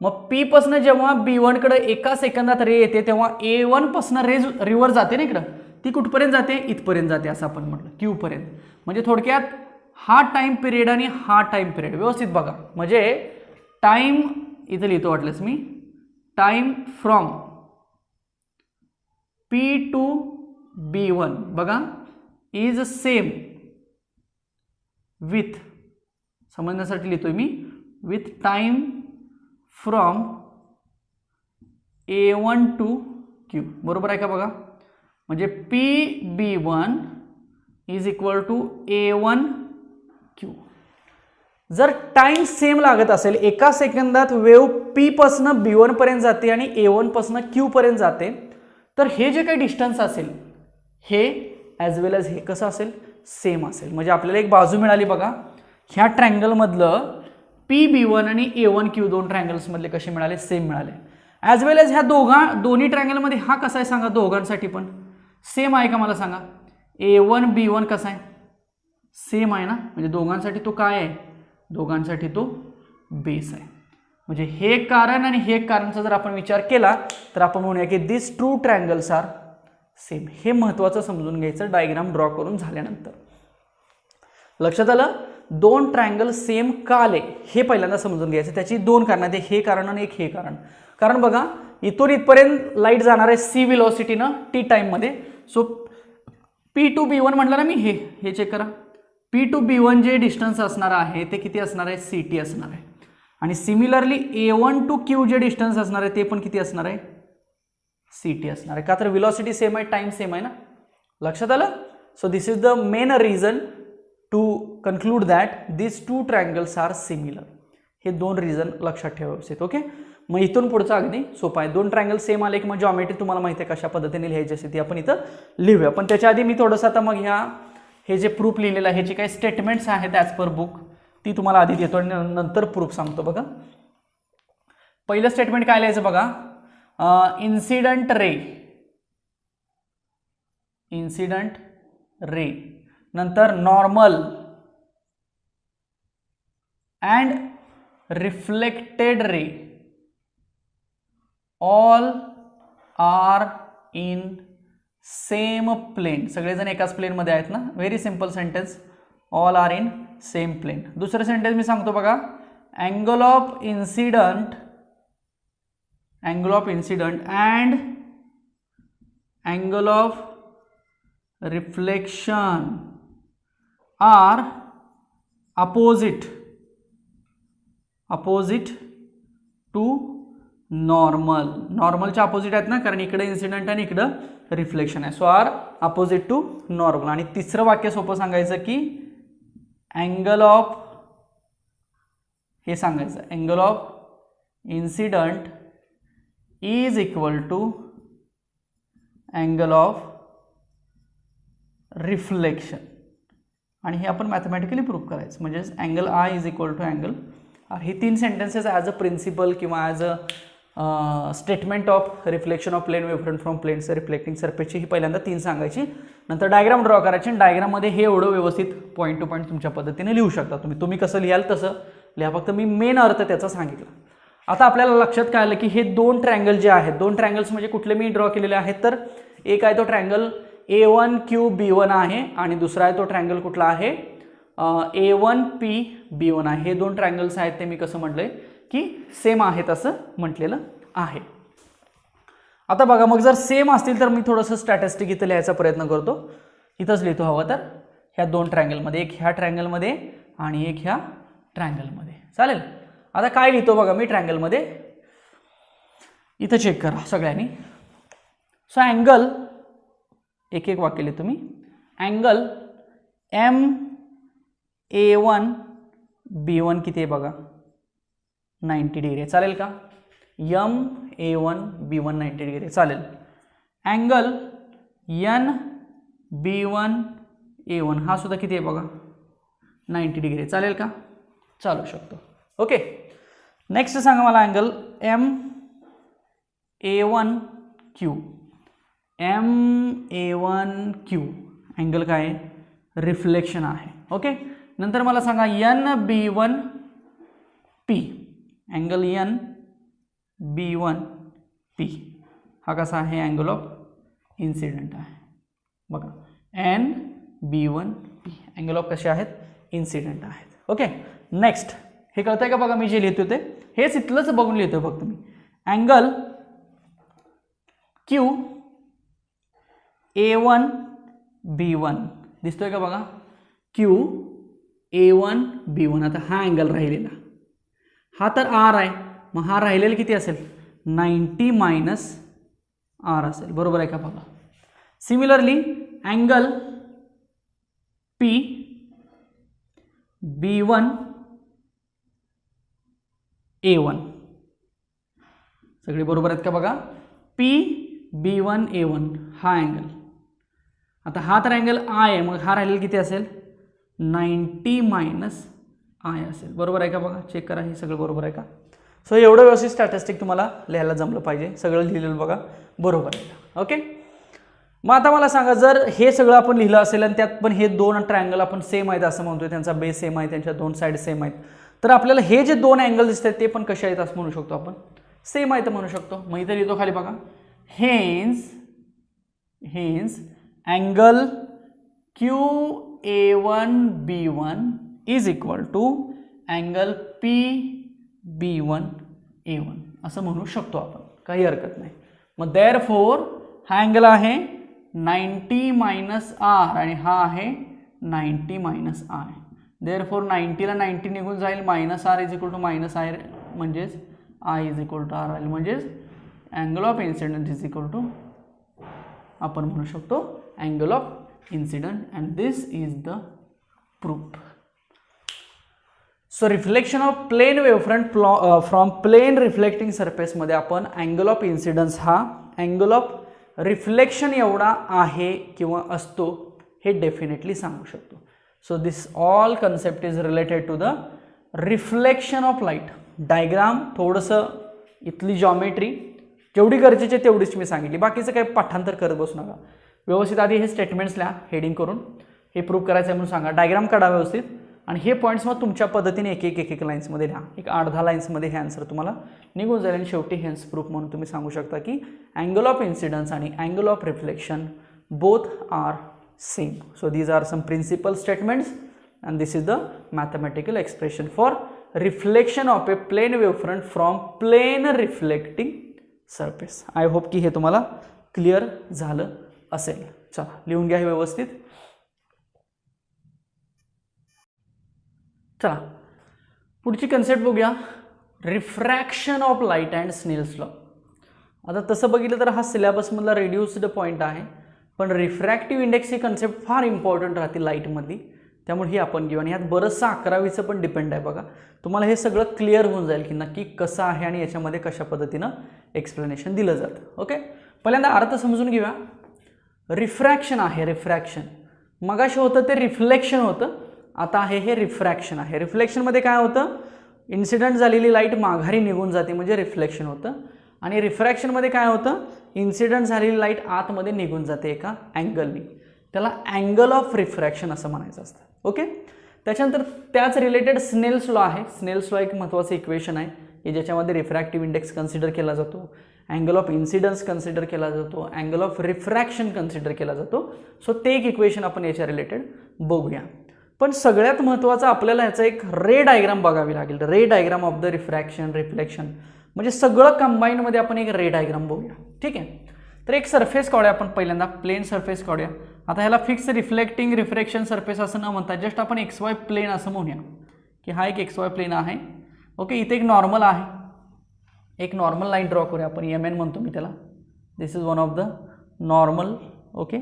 मग P पासनं जेव्हा B1 कडे एका सेकंदात रे येते तेव्हा A1 पासनं रेज रिव्हर्स जाते ना इकडं, ती कुठपर्यंत जाते, इथपर्यंत जाते असं आपण म्हटलं, Q पर्यंत. म्हणजे थोडक्यात हा टाइम पिरियड आणि हा टाइम पिरियड व्यवस्थित बघा. म्हणजे टाइम इथं लिहितो वाटलंच मी, time from P to B1 बघा इज सेम विथ, समजण्यासाठी लिहितोय मी, with time from A1 to Q. बरोबर आहे का बघा. म्हणजे PB1 is equal to A1Q. जर टाइम सेम लागत असेल, एका सेकंदात वेव्ह P पासनं B1 पर्यंत जाते आणि A1 पासनं Q पर्यंत जाते, तर हे जे काही डिस्टन्स असेल हे ॲज वेल ॲज हे कसं असेल, सेम असेल. म्हणजे आपल्याला एक बाजू मिळाली बघा. ह्या ट्रँगलमधलं PB1 आणि A1Q दोन ट्रँगल्समधले कसे मिळाले, सेम मिळाले. ॲज वेल ॲज ह्या दोन्ही ट्रँगलमध्ये हा कसा आहे सांगा, दोघांसाठी पण सेम आहे का मला सांगा. A1 B1 कसा आहे, सेम आहे ना. म्हणजे दोघांसाठी तो काय आहे, दोघांसाठी तो बेस आहे. म्हणजे हे कारण आणि हे कारणचा जर आपण विचार केला तर आपण म्हणूया की दिस टू ट्रँगल्स आर सेम. हे महत्त्वाचं समजून घ्यायचं डायग्राम ड्रॉ करून झाल्यानंतर. लक्षात आलं. दोन ट्रँगल सेम का आले हे पहिल्यांदा समजून घ्यायचं. त्याची दोन कारणं आहेत, हे कारण आणि एक हे कारण. कारण बघा इथून इथपर्यंत लाईट जाणार आहे C व्हेलॉसिटीनं T टाईममध्ये. सो P टू B1 म्हटलं ना मी, हे चेक करा. P टू B1 जे डिस्टन्स असणार आहे ते किती असणार आहे, CT असणार आहे. आणि सिमिलरली A1 टू Q जे डिस्टन्स असणार आहे ते पण किती असणार आहे, CT असणार आहे. का तर व्हेलॉसिटी सेम आहे, टाइम सेम आहे ना. लक्षात आलं. So this is the main reason to conclude that this two triangles are similar. हे दोन रिझन लक्षात ठेवा व्यवस्थित. ओके. मग इथून पुढचं अगदी सोपं आहे. दोन ट्रायंगल सेम आले की मग जॉमेट्री तुम्हाला माहिती आहे कशा पद्धतीने लिहायची असते ती आपण इथं लिहूया. पण त्याच्या आधी मी थोडंसं आता मग हे जे प्रूफ लिहिलेलं आहे ह्याचे काही स्टेटमेंट्स आहेत ॲज पर बुक ती तुम्हाला आधी देतो आणि नंतर प्रूफ सांगतो. बघा पहिलं स्टेटमेंट काय लिहायचं बघा. इन्सिडंट रे नंतर normal and reflected ray all are in same plane. सगळेजण एकाच प्लेनमध्ये आहेत ना. Very simple sentence. All are in same plane. दुसरं सेंटेन्स मी सांगतो बघा. Angle of incident and angle of reflection are opposite to normal. नॉर्मलच्या अपोजिट आहेत ना, कारण इकडे इन्सिडंट आणि इकडं रिफ्लेक्शन आहे. So are opposite to normal. आणि तिसरं वाक्य सोपं सांगायचं की अँगल ऑफ, हे सांगायचं angle of incident is equal to angle of reflection. आणि हे आपण मॅथमॅटिकली प्रूव्ह करायचं. म्हणजे angle I is equal to angle R. हे तीन सेंटेन्सेस ॲज अ प्रिन्सिपल किंवा as a statement of reflection of plane wave front from plane reflecting सरफेसची ही पहिल्यांदा तीन सांगायची. नंतर डायग्राम ड्रॉ करायची आणि डायग्राममध्ये हे एवढं व्यवस्थित पॉईंट टू पॉईंट तुमच्या पद्धतीने लिहू शकता. तुम्ही कसं लिहाल तसं लिहा. फक्त मी मेन अर्थ त्याचा सांगितला. आता आपल्याला लक्षात काय आलं की हे दोन ट्रायंगल जे आहेत, दोन ट्रायंगल्स म्हणजे कुठले मी ड्रॉ केलेले आहेत, तर एक आहे तो ट्रायंगल A1QB1 आहे आणि दुसरा आहे तो ट्रायंगल कुठला आहे A1PB1 आहे. हे दोन ट्रायंगल्स आहेत ते मी कसं म्हटलंय की सेम आहेत असं म्हटलेलं आहे. आता बघा मग जर सेम असतील तर मी थोडंसं स्टॅटिस्टिक इथं लिहायचा प्रयत्न करतो. इथंच लिहितो हवं तर. ह्या दोन ट्रायंगलमध्ये, एक ह्या ट्रायंगलमध्ये आणि एक ह्या ट्रायंगलमध्ये. चालेल. आता काय लिहितो बघा मी ट्रायंगलमध्ये, इथं चेक करा सगळ्यांनी. सो अँगल, एक एक वाक्य लिहितो मी. अँगल MA1B1 किती आहे बघा, 90 डिग्री आहे. चालेल का. MA1B1 90 डिग्री आहे. चालेल. अँगल NB1A1 हा सुद्धा किती आहे बघा, 90 डिग्री आहे. चालेल का. चालू शकतो. ओके. नेक्स्ट सांगा मला अँगल MA1Q. MA1Q अँगल काय आहे, रिफ्लेक्शन आहे. ओके. नंतर मला सांगा NB1P. अँगल NB1P हा कसा आहे, अँगल ऑफ इन्सिडेंट आहे. बघा NB1P अँगल ऑफ कसे आहेत, इन्सिडेंट आहेत. ओके. नेक्स्ट हे कळतंय का बघा, मी जे लिहितो ते हेच इथलंच बघून लिहितोय फक्त मी. अँगल Q A1B1 दिसतोय का बघा, Q A1B1. आता हा अँगल राहिलेला, हा तर R आहे, मग हा राहिलेला किती असेल, 90 मायनस R असेल. बरोबर आहे का बघा. Similarly angle P B1 A1 सगळे बरोबर आहेत का बघा. P B1 A1 हा अँगल, आता हा तर अँगल I आहे, मग हा राहिलेला किती असेल, 90 मायनस I असेल. बरोबर आहे का बघा. चेक करा हे सगळं बरोबर आहे का. सो एवढं व्यवस्थित स्टॅटिस्टिक तुम्हाला लिहायला जमलं पाहिजे. सगळं लिहिलेलं बघा बरोबर आहे का. ओके. मग आता मला सांगा, जर हे सगळं आपण लिहिलं असेल आणि त्यात पण हे दोन ट्रायंगल आपण सेम आहेत असं म्हणतोय, त्यांचा बेस सेम आहे, त्यांच्या दोन साईड सेम आहेत, तर आपल्याला हे जे दोन अँगल दिसतात ते पण कसे आहेत असं म्हणू शकतो आपण, सेम आहेत म्हणू शकतो. मग इथे लिहितो खाली बघा, hence angle QA1B1 is equal to angle PB1A1 असं म्हणू शकतो आपण, काही हरकत नाही. मग देअरफॉर हा अँगल आहे 90 मायनस R आणि हा आहे 90 मायनस I. देअरफॉर 90 ला 90 निघून जाईल, minus R is equal to minus I, म्हणजेच I is equal to R राहील. म्हणजेच angle of incident is equal to आपण म्हणू शकतो angle of incident and this is the proof. So reflection of plane wavefront from plane reflecting सरफेसमध्ये आपण अँगल ऑफ इन्सिडन्स हा अँगल ऑफ रिफ्लेक्शन एवढा आहे किंवा असतो हे डेफिनेटली सांगू शकतो. So this all concept is related to the reflection of light. Diagram थोडंसं इथली जॉमेट्री जेवढी गरजेची तेवढीच मी सांगितली, बाकीचं काही पाठांतर करत बसू नका. व्यवस्थित आधी हे स्टेटमेंट्स लिहा हेडिंग करून, हे प्रूव्ह करायचं आहे म्हणून सांगा, डायग्राम काढा व्यवस्थित आणि हे पॉईंट्स मग तुमच्या पद्धतीने एक एक लाईन्समध्ये लिहा. एक 8-10 लाईन्समध्ये हे आन्सर तुम्हाला निघून जाईल आणि शेवटी हेन्स प्रूफ म्हणून तुम्ही सांगू शकता की अँगल ऑफ इन्सिडन्स आणि angle of reflection both are same. So these are some principle statements and this is the mathematical expression for reflection of a plane wavefront from plane reflecting surface. I hope की हे तुम्हाला क्लिअर झालं असेल. चला लिहून घ्या हे व्यवस्थित. चला पुढची कन्सेप्ट बघूया, refraction of light and Snell's law. आता तसं बघितलं तर हा सिलेबसमधला रिड्यूस्ड पॉईंट आहे, पण रिफ्रॅक्टिव्ह इंडेक्स ही कन्सेप्ट फार इम्पॉर्टंट राहते लाईटमधली, त्यामुळे ही आपण घेऊ. आणि यात बरंचसं 11वीचं पण डिपेंड आहे बघा. तुम्हाला हे सगळं क्लिअर होऊन जाईल की नक्की कसं आहे आणि याच्यामध्ये कशा पद्धतीनं एक्सप्लेनेशन दिलं जातं. ओके, पहिल्यांदा अर्थ समजून घेऊया. रिफ्रॅक्शन आहे, रिफ्रॅक्शन मगाशी होतं ते रिफ्लेक्शन होतं, आता आहे हे रिफ्रॅक्शन आहे. रिफ्लेक्शनमध्ये काय होतं, इन्सिडेंट झालेली लाईट माघारी निघून जाते म्हणजे रिफ्लेक्शन होतं, आणि रिफ्रॅक्शनमध्ये काय होतं, इन्सिडेंट झालेली लाईट आतमध्ये निघून जाते एका अँगलनी, त्याला अँगल ऑफ रिफ्रॅक्शन असं म्हणायचं असतं. ओके, त्याच्यानंतर त्याच रिलेटेड स्नेल्स लॉ आहे. स्नेल्स लॉ एक महत्त्वाचं इक्वेशन आहे की ज्याच्यामध्ये रिफ्रॅक्टिव्ह इंडेक्स कन्सिडर केला जातो, अँगल ऑफ इन्सिडन्स कन्सिडर केला जातो, अँगल ऑफ रिफ्रॅक्शन कन्सिडर केला जातो. सो ते एक इक्वेशन आपण याच्या रिलेटेड बघूया. पण सगळ्यात महत्त्वाचं आपल्याला ह्याचा एक रे डायग्राम बघावी लागेल. रे diagram of the refraction reflection म्हणजे सगळं कंबाईनमध्ये आपण एक रे डायग्राम बघूया. ठीक आहे, तर एक सरफेस काढूया आपण. पहिल्यांदा प्लेन सरफेस काढूया. आता ह्याला फिक्स रिफ्लेक्टिंग रिफ्रॅक्शन सरफेस असं न म्हणता जस्ट आपण XY प्लेन असं म्हणूया की हा एक XY प्लेन आहे. ओके, इथे एक नॉर्मल आहे, एक नॉर्मल लाईन ड्रॉ करूया आपण. MN म्हणतो मी त्याला. This is one of the normal. Okay,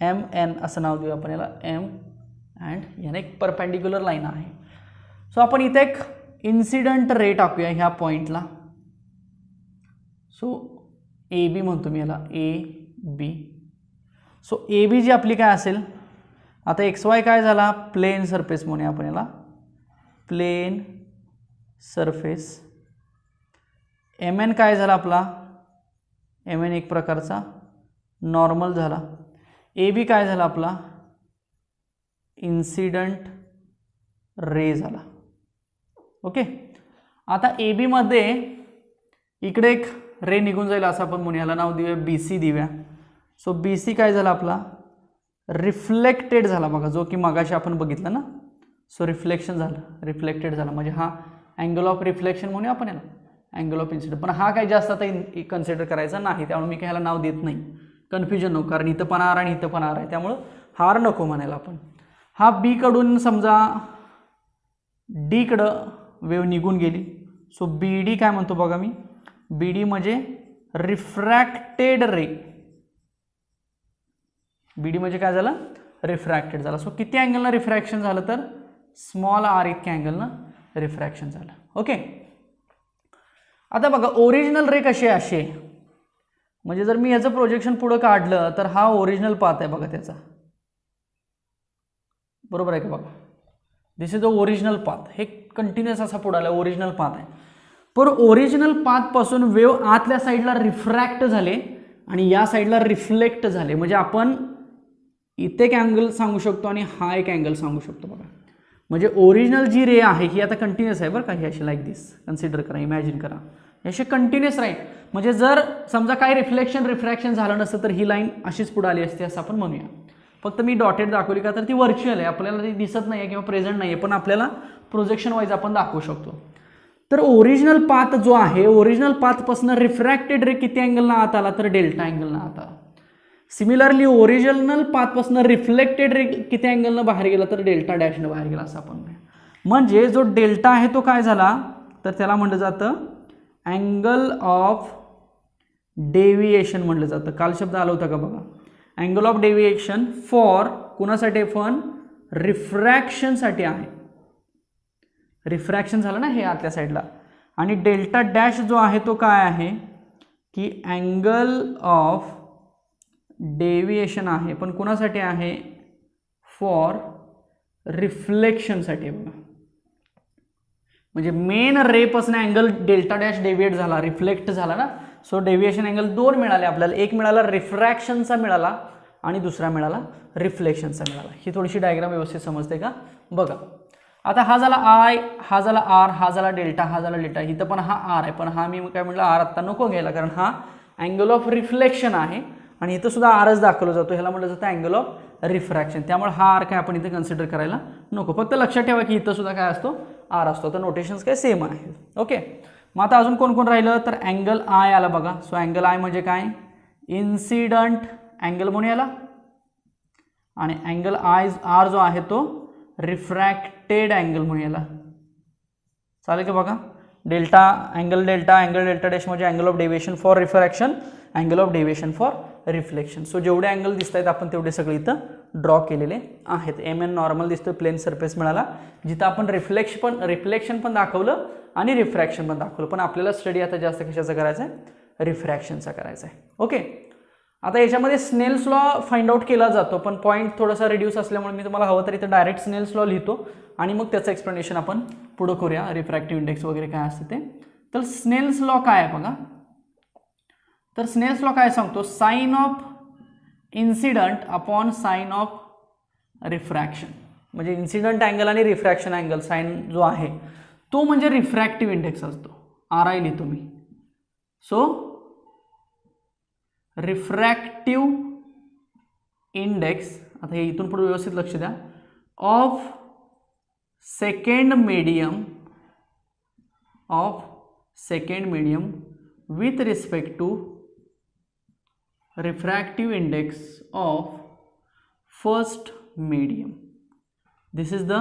MN असं नाव देऊया आपण याला, M अँड याने एक परपेंडिक्युलर लाईन आहे. सो आपण इथे एक इन्सिडंट रे टाकूया ह्या पॉईंटला. सो AB म्हणतो मी याला, AB. सो AB जी आपली काय असेल, आता XY काय झाला, प्लेन सरफेस म्हणूया आपण याला, प्लेन सरफेस. MN काय झाला आपला, MN एक प्रकारचा नॉर्मल झाला. AB काय झाला आपला, इन्सिडंट रे झाला. ओके, आता AB मध्ये इकडे एक रे निघून जाईल असं आपण म्हणूया, याला नाव देऊया BC देऊया. सो BC काय झाला आपला, रिफ्लेक्टेड झाला बघा, जो की मगाशी आपण बघितलं ना. सो रिफ्लेक्शन झालं, रिफ्लेक्टेड झाला म्हणजे हा अँगल ऑफ रिफ्लेक्शन म्हणूया आपण याला, अँगल ऑफ इन्सिडेंट. पण हा काही जास्त आता कन्सिडर करायचा नाही, त्यामुळे मी काय ह्याला नाव देत नाही, कन्फ्युजन नको, कारण इथं पण आर आणि इथं पण आर आहे, त्यामुळं हार नको म्हणायला आपण. हा B कडून समजा D कडं वेव निघून गेली. सो BD काय म्हणतो बघा मी, BD म्हणजे रिफ्रॅक्टेड रे. BD म्हणजे काय झालं, रिफ्रॅक्टेड झाला. सो किती अँगलनं रिफ्रॅक्शन झालं तर स्मॉल r इतक्या अँगलनं रिफ्रॅक्शन झालं. ओके, आता बघा ओरिजिनल रे कशी आहे, अशी आहे. म्हणजे जर मी याचं प्रोजेक्शन पुढं काढलं तर हा ओरिजिनल पाथ आहे बघा त्याचा, बरोबर आहे का बघा. दिस इज द ओरिजिनल पाथ. हे कंटिन्युअस असा पुढे आला, ओरिजिनल पाथ आहे. पण ओरिजिनल पाथपासून वेव आतल्या साईडला रिफ्रॅक्ट झाले आणि या साईडला रिफ्लेक्ट झाले. म्हणजे आपण इथे एक अँगल सांगू शकतो आणि हा एक अँगल सांगू शकतो बघा. म्हणजे ओरिजिनल जी रे आहे ही आता कंटिन्युअस आहे बरं का, ही अशी लाईक दिस कन्सिडर करा, इमॅजिन करा, अशी कंटिन्युअस राहील. म्हणजे जर समजा काय रिफ्रॅक्शन झालं नसतं तर ही लाईन अशीच पुढे आली असते असं आपण म्हणूया. फक्त मी डॉटेड दाखवली का तर ती व्हर्च्युअल आहे, आपल्याला ती दिसत नाही आहे किंवा प्रेझेंट नाही आहे, पण आपल्याला प्रोजेक्शन वाईज आपण दाखवू शकतो. तर ओरिजिनल पाथ जो आहे, ओरिजिनल पाथपासून रिफ्रॅक्टेड रे किती अँगलनं आत आला तर डेल्टा अँगलनं आत आला. सिमिलरली ओरिजिनल पाथपासून रिफ्लेक्टेड रे किती अँगलनं बाहेर गेला तर डेल्टा डॅशनं बाहेर गेला असं आपण म्हणूया. म्हणजे जो डेल्टा आहे तो काय झाला तर त्याला म्हटलं जातं अँगल ऑफ डेव्हिएशन म्हटलं जातं. काल शब्द आला होता का बघा, अँगल ऑफ डेव्हिएशन फॉर कुणासाठी पण रिफ्रॅक्शनसाठी आहे. रिफ्रॅक्शन झालं ना हे आतल्या साईडला. आणि डेल्टा डॅश जो आहे तो काय आहे की अँगल ऑफ डेव्हिएशन आहे, पण कुणासाठी आहे, फॉर रिफ्लेक्शनसाठी. बघा म्हणजे main रेपासून angle delta dash deviate झाला, रिफ्लेक्ट झाला ना, सो डेव्हिएशन अँगल दोन मिळाले आपल्याला. एक मिळाला रिफ्रॅक्शनचा मिळाला आणि दुसरा मिळाला रिफ्लेक्शनचा मिळाला. ही थोडीशी डायग्राम व्यवस्थित समजते का बघा. आता हा झाला आय, हा झाला आर, हा झाला डेल्टा, हा झाला डेल्टा. इथं पण हा आर आहे, पण हा मी काय म्हटलं आर आत्ता नको घ्यायला, कारण हा अँगल ऑफ रिफ्लेक्शन आहे आणि इथं सुद्धा आरच दाखवला जातो. ह्याला म्हटलं जातं अँगल ऑफ रिफ्रॅक्शन. त्यामुळे हा आर काय आपण इथे कन्सिडर करायला नको. फक्त लक्षात ठेवा की इथं सुद्धा काय असतो, आर असतो. तर नोटेशन्स काय सेम आहे. ओके, मग आता अजून कोण कोण राहिलं तर अँगल आय आला बघा. सो अँगल आय म्हणजे काय, इन्सिडंट अँगल म्हणून याला, आणि अँगल आय आर जो आहे तो रिफ्रॅक्टेड अँगल म्हणून याला. चालेल का बघा. डेल्टा अँगल डेल्टा डॅश म्हणजे angle of deviation for refraction, angle of deviation for reflection. So जेवढे अँगल दिसत आहेत आपण तेवढे सगळे इथं ड्रॉ केलेले आहेत. एम एन नॉर्मल दिसतोय, प्लेन सरफेस मिळाला, जिथं आपण रिफ्लेक्शन पण दाखवलं आणि रिफ्रॅक्शन पण दाखवलं. पण आपल्याला स्टडी आता जास्त कशाचा करायचा आहे, रिफ्रॅक्शनचा करायचा आहे. ओके, आता याच्यामध्ये स्नेल्स लॉ फाइंड आउट केला जातो, पण पॉईंट थोडासा रिड्यूस असल्यामुळे मी तुम्हाला हवं तर इथं डायरेक्ट स्नेल्स लॉ लिहितो आणि मग त्याचं एक्सप्लेनेशन आपण पुढं करूया, रिफ्रॅक्टिव्ह इंडेक्स वगैरे काय असते ते. तर स्नेल्स लॉ काय आहे बघा. तर स्नेल्स लॉ काय सांगतो, sine of incident upon sine of refraction. म्हणजे इन्सिडंट अँगल आणि रिफ्रॅक्शन अँगल साइन जो आहे तो म्हणजे रिफ्रॅक्टिव्ह इंडेक्स असतो. आर आय लिहितो मी. सो रिफ्रॅक्टिव्ह इंडेक्स, आता हे इथून पुढे व्यवस्थित लक्ष द्या, of second medium with respect to refractive index of first medium. This is the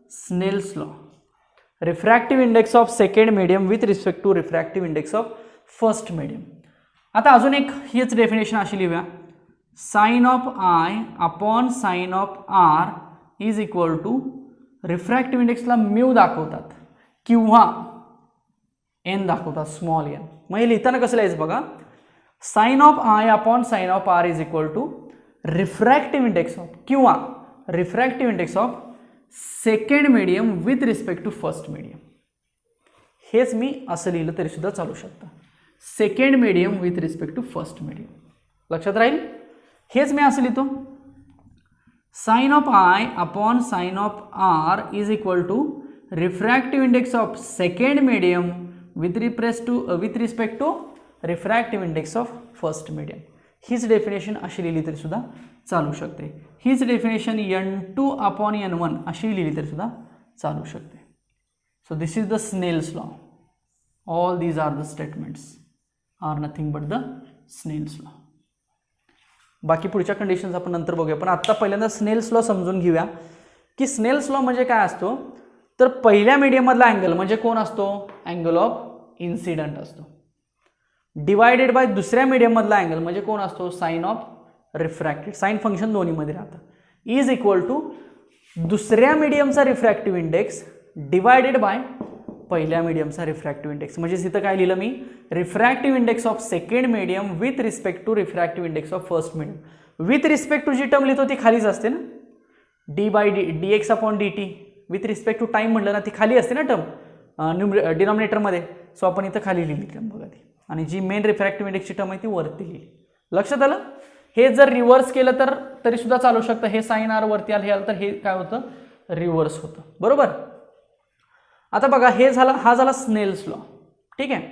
Snell's law. Refractive index of second medium with respect to refractive index of first medium. आता अजून एक हीच डेफिनेशन अशी लिहूया, sine of I upon sine of R is equal to, refractive इंडेक्सला म्यू दाखवतात किंवा एन दाखवतात, स्मॉल एन. मग हे लिहिताना कसं लिहायचं बघा, sine of I upon sine of R is equal to refractive index of किंवा refractive index of second medium with respect to first medium. हेच मी असं लिहिलं तरी सुद्धा चालू शकतं, second medium with respect to first medium. लक्षात राहील. हेच मी असं लिहितो, sine of I upon sine of R is equal to refractive index of second medium with respect to refractive index of first medium. हीच डेफिनेशन अशी लिहिली तरी सुद्धा चालू शकते. हीच डेफिनेशन n2 अपॉन n1 अशी लिहिली तरी सुद्धा चालू शकते. So this is the Snell's law. All these are the statements are nothing but the Snell's law. बाकी पुढच्या कंडिशन्स आपण नंतर बघूया, पण आता पहिल्यांदा स्नेल्स लॉ समजून घेऊया की स्नेल्स लॉ म्हणजे काय असतो. तर पहिल्या मीडियममधला अँगल म्हणजे कोण असतो, अँगल ऑफ इन्सिडंट असतो, डिवायडेड बाय दुसऱ्या मीडियममधला अँगल म्हणजे कोण असतो, sine of refracted. Sine function दोन्हीमध्ये राहतं, इज इक्वल टू दुसऱ्या मीडियमचा रिफ्रॅक्टिव्ह इंडेक्स डिवायडेड बाय पहिल्या मीडियमचा रिफ्रॅक्टिव्ह इंडेक्स. म्हणजे इथं काय लिहिलं मी, refractive index of second medium with respect to refractive index of first medium. With respect to जी टर्म लिहितो ती खालीच असते ना, D by D X upon D T. With respect to time म्हटलं ना ती खाली असते ना टर्म डिनॉमिनेटरमध्ये. सो आपण इथं खाली लिहिली टर्म बघा ती, आणि जी मेन रिफ्रॅक्टिव्ह इंडेक्सची टर्म आहे ती वरती लिहिली. लक्षात आलं. हे जर रिव्हर्स केलं तर तरी सुद्धा चालू शकतं. हे साइन आर वरती आलं, हे आलं तर हे काय होतं, रिव्हर्स होतं. बरोबर. आता बघा हे झालं, हा झाला स्नेल्स लॉ. ठीक आहे.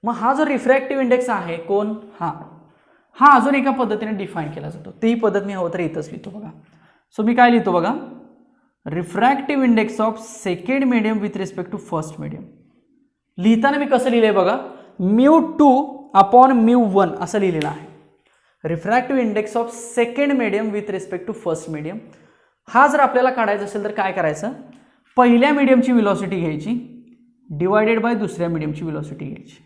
मग हा जो रिफ्रॅक्टिव्ह इंडेक्स आहे कोण, हा अजून एका पद्धतीने डिफाईन केला जातो. तीही पद्धत मी हवं तर इथंच लिहितो बघा. सो मी काय लिहितो बघा, refractive index of second medium with respect to first medium. लिहिताना मी कसं लिहिलंय बघा, μ2 अपॉन μ1 असं लिहिलेलं आहे. Refractive index of second medium with respect to first medium. हा जर आपल्याला काढायचा असेल तर काय करायचं, पहिल्या मीडियमची व्हेलॉसिटी घ्यायची डिवायडेड बाय दुसऱ्या मीडियमची व्हेलॉसिटी घ्यायची.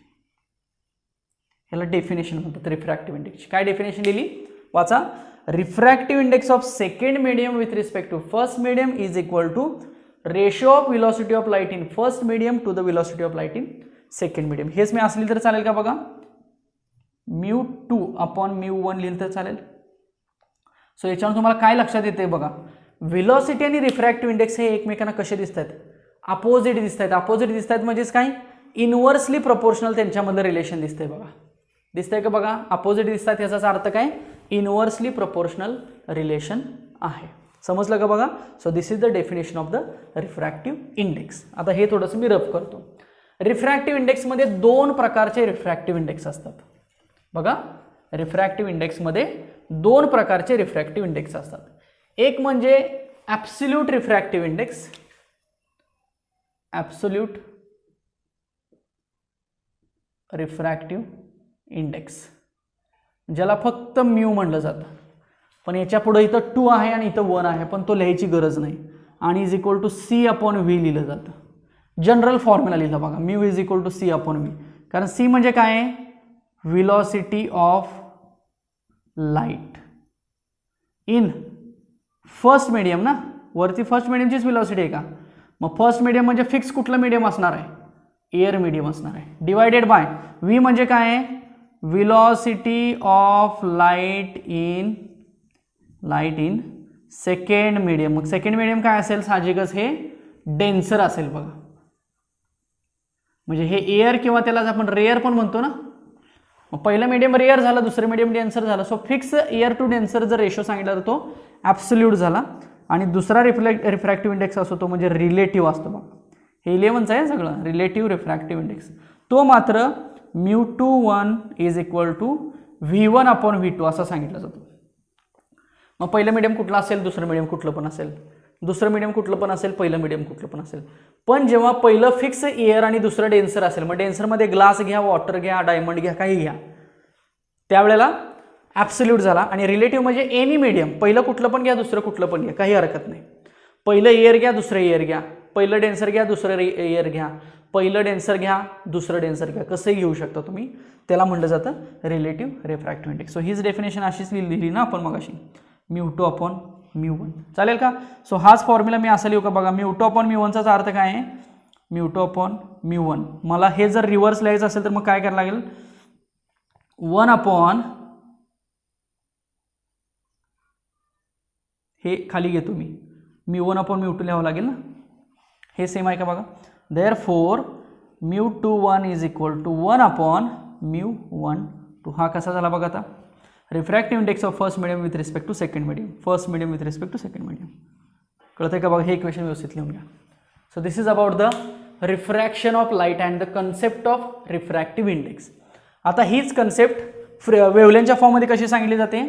ह्याला डेफिनेशन म्हणतात रिफ्रॅक्टिव्ह इंडेक्सची. काय डेफिनेशन दिली वाचा. Refractive index of second medium with respect to first medium is equal to ratio of velocity of light in first medium to the velocity of light in second medium. हेच मी असली तर चालेल का बघा. μ2/μ1 लिहिलं तर चालेल. सो याच्यावर तुम्हाला काय लक्षात येते बघा. व्हेलॉसिटी आणि रिफ्रॅक्टिव्ह इंडेक्स हे एकमेकांना कसे दिसत आहेत. अपोजिट दिसत आहेत. अपोजिट दिसत आहेत म्हणजेच काय इनव्हर्सली प्रोपोर्शनल त्यांच्यामधलं रिलेशन दिसतंय बघा. दिसतंय का बघा. अपोजिट दिसतात याचा अर्थ काय इनव्हर्सली प्रोपोर्शनल रिलेशन आहे. समजलं का बघा. So this is the definition of the refractive index. आता हे थोडंसं मी रफ करतो. रिफ्रॅक्टिव्ह इंडेक्समध्ये दोन प्रकारचे रिफ्रॅक्टिव्ह इंडेक्स असतात बघा. रिफ्रॅक्टिव्ह इंडेक्समध्ये दोन प्रकारचे रिफ्रॅक्टिव्ह इंडेक्स असतात. एक म्हणजे absolute refractive index. Absolute refractive index ज्याला फक्त म्यू म्हणलं जातं. पण याच्या पुढे इथं 2 आहे आणि इथं 1 आहे पण तो लिहायची गरज नाही. आणि इज इक्वल टू C/V लिहिलं जातं. जनरल फॉर्म्युला लिहिला बघा. Mu is equal to C/V. कारण C म्हणजे काय आहे velocity of light in first medium ना. वरती फर्स्ट मीडियमचीच व्हेलॉसिटी आहे का. मग फर्स्ट मीडियम म्हणजे फिक्स कुठलं मीडियम असणार आहे एअर मीडियम असणार आहे. डिवायडेड बाय V म्हणजे काय आहे velocity of light in second medium. मग सेकंड मीडियम काय असेल साहजिकच हे डेन्सर असेल बघा. म्हणजे हे एअर किंवा त्याला आपण रेअर पण म्हणतो ना. मग पहिलं मीडियम रेअर झालं दुसरं मीडियम डेन्सर झालं. So fix air to denser जर रेशो सांगितला तर तो ॲब्सोल्यूट झाला. आणि दुसरा रिफ्रॅक्टिव्ह इंडेक्स असतो तो म्हणजे रिलेटिव्ह असतो बघा. हे 11चं आहे सगळं रिलेटिव्ह रिफ्रॅक्टिव्ह इंडेक्स. तो मात्र μ21 इज इक्वल टू V1/V2 असं सांगितलं जातं. मग पहिलं मीडियम कुठलं असेल दुसरं मीडियम कुठलं पण असेल. दुसरं मीडियम कुठलं पण असेल पहिलं मीडियम कुठलं पण असेल. पण जेव्हा पहिलं फिक्स एअर आणि दुसरं डेन्सर असेल मग डेन्सरमध्ये ग्लास घ्या वॉटर घ्या डायमंड घ्या काही घ्या त्यावेळेला ॲब्सोल्यूट झाला. आणि रिलेटिव्ह म्हणजे एनी मीडियम पहिलं कुठलं पण घ्या दुसरं कुठलं पण घ्या काही हरकत नाही. पहिलं एअर घ्या दुसरं एअर घ्या. पहिलं डेन्सर घ्या दुसरं एअर घ्या. पहिलं डेन्सर घ्या दुसरं डेन्सर घ्या. कसंही घेऊ शकता तुम्ही. त्याला म्हटलं जातं रिलेटिव्ह रिफ्रॅक्टिव्ह इंडेक्स. सो हीच डेफिनेशन अशीच लिहिली ना आपण मग अशी μ2/μ1 चालेल का. सो हाच फॉर्म्युला मी असं लिहू का बघा. μ2/μ1चा अर्थ काय आहे μ2/μ1. मला हे जर रिव्हर्स लिहायचं असेल तर मग काय करायला लागेल 1 हे खाली घेतो मी μ1/μ2 लिहावं लागेल ना. हे सेम आहे का बघा. Therefore μ21 is equal to 1/μ12. हा कसा झाला बघा आता refractive index of first medium with respect to second medium. First medium with respect to second medium. कळतंय का बघा. हे इक्वेशन व्यवस्थित लिहून घ्या. So this is about the refraction of light and the concept of refractive index. आता हीच कन्सेप्ट वेव्हलेंथच्या फॉर्ममध्ये कशी सांगितली जाते.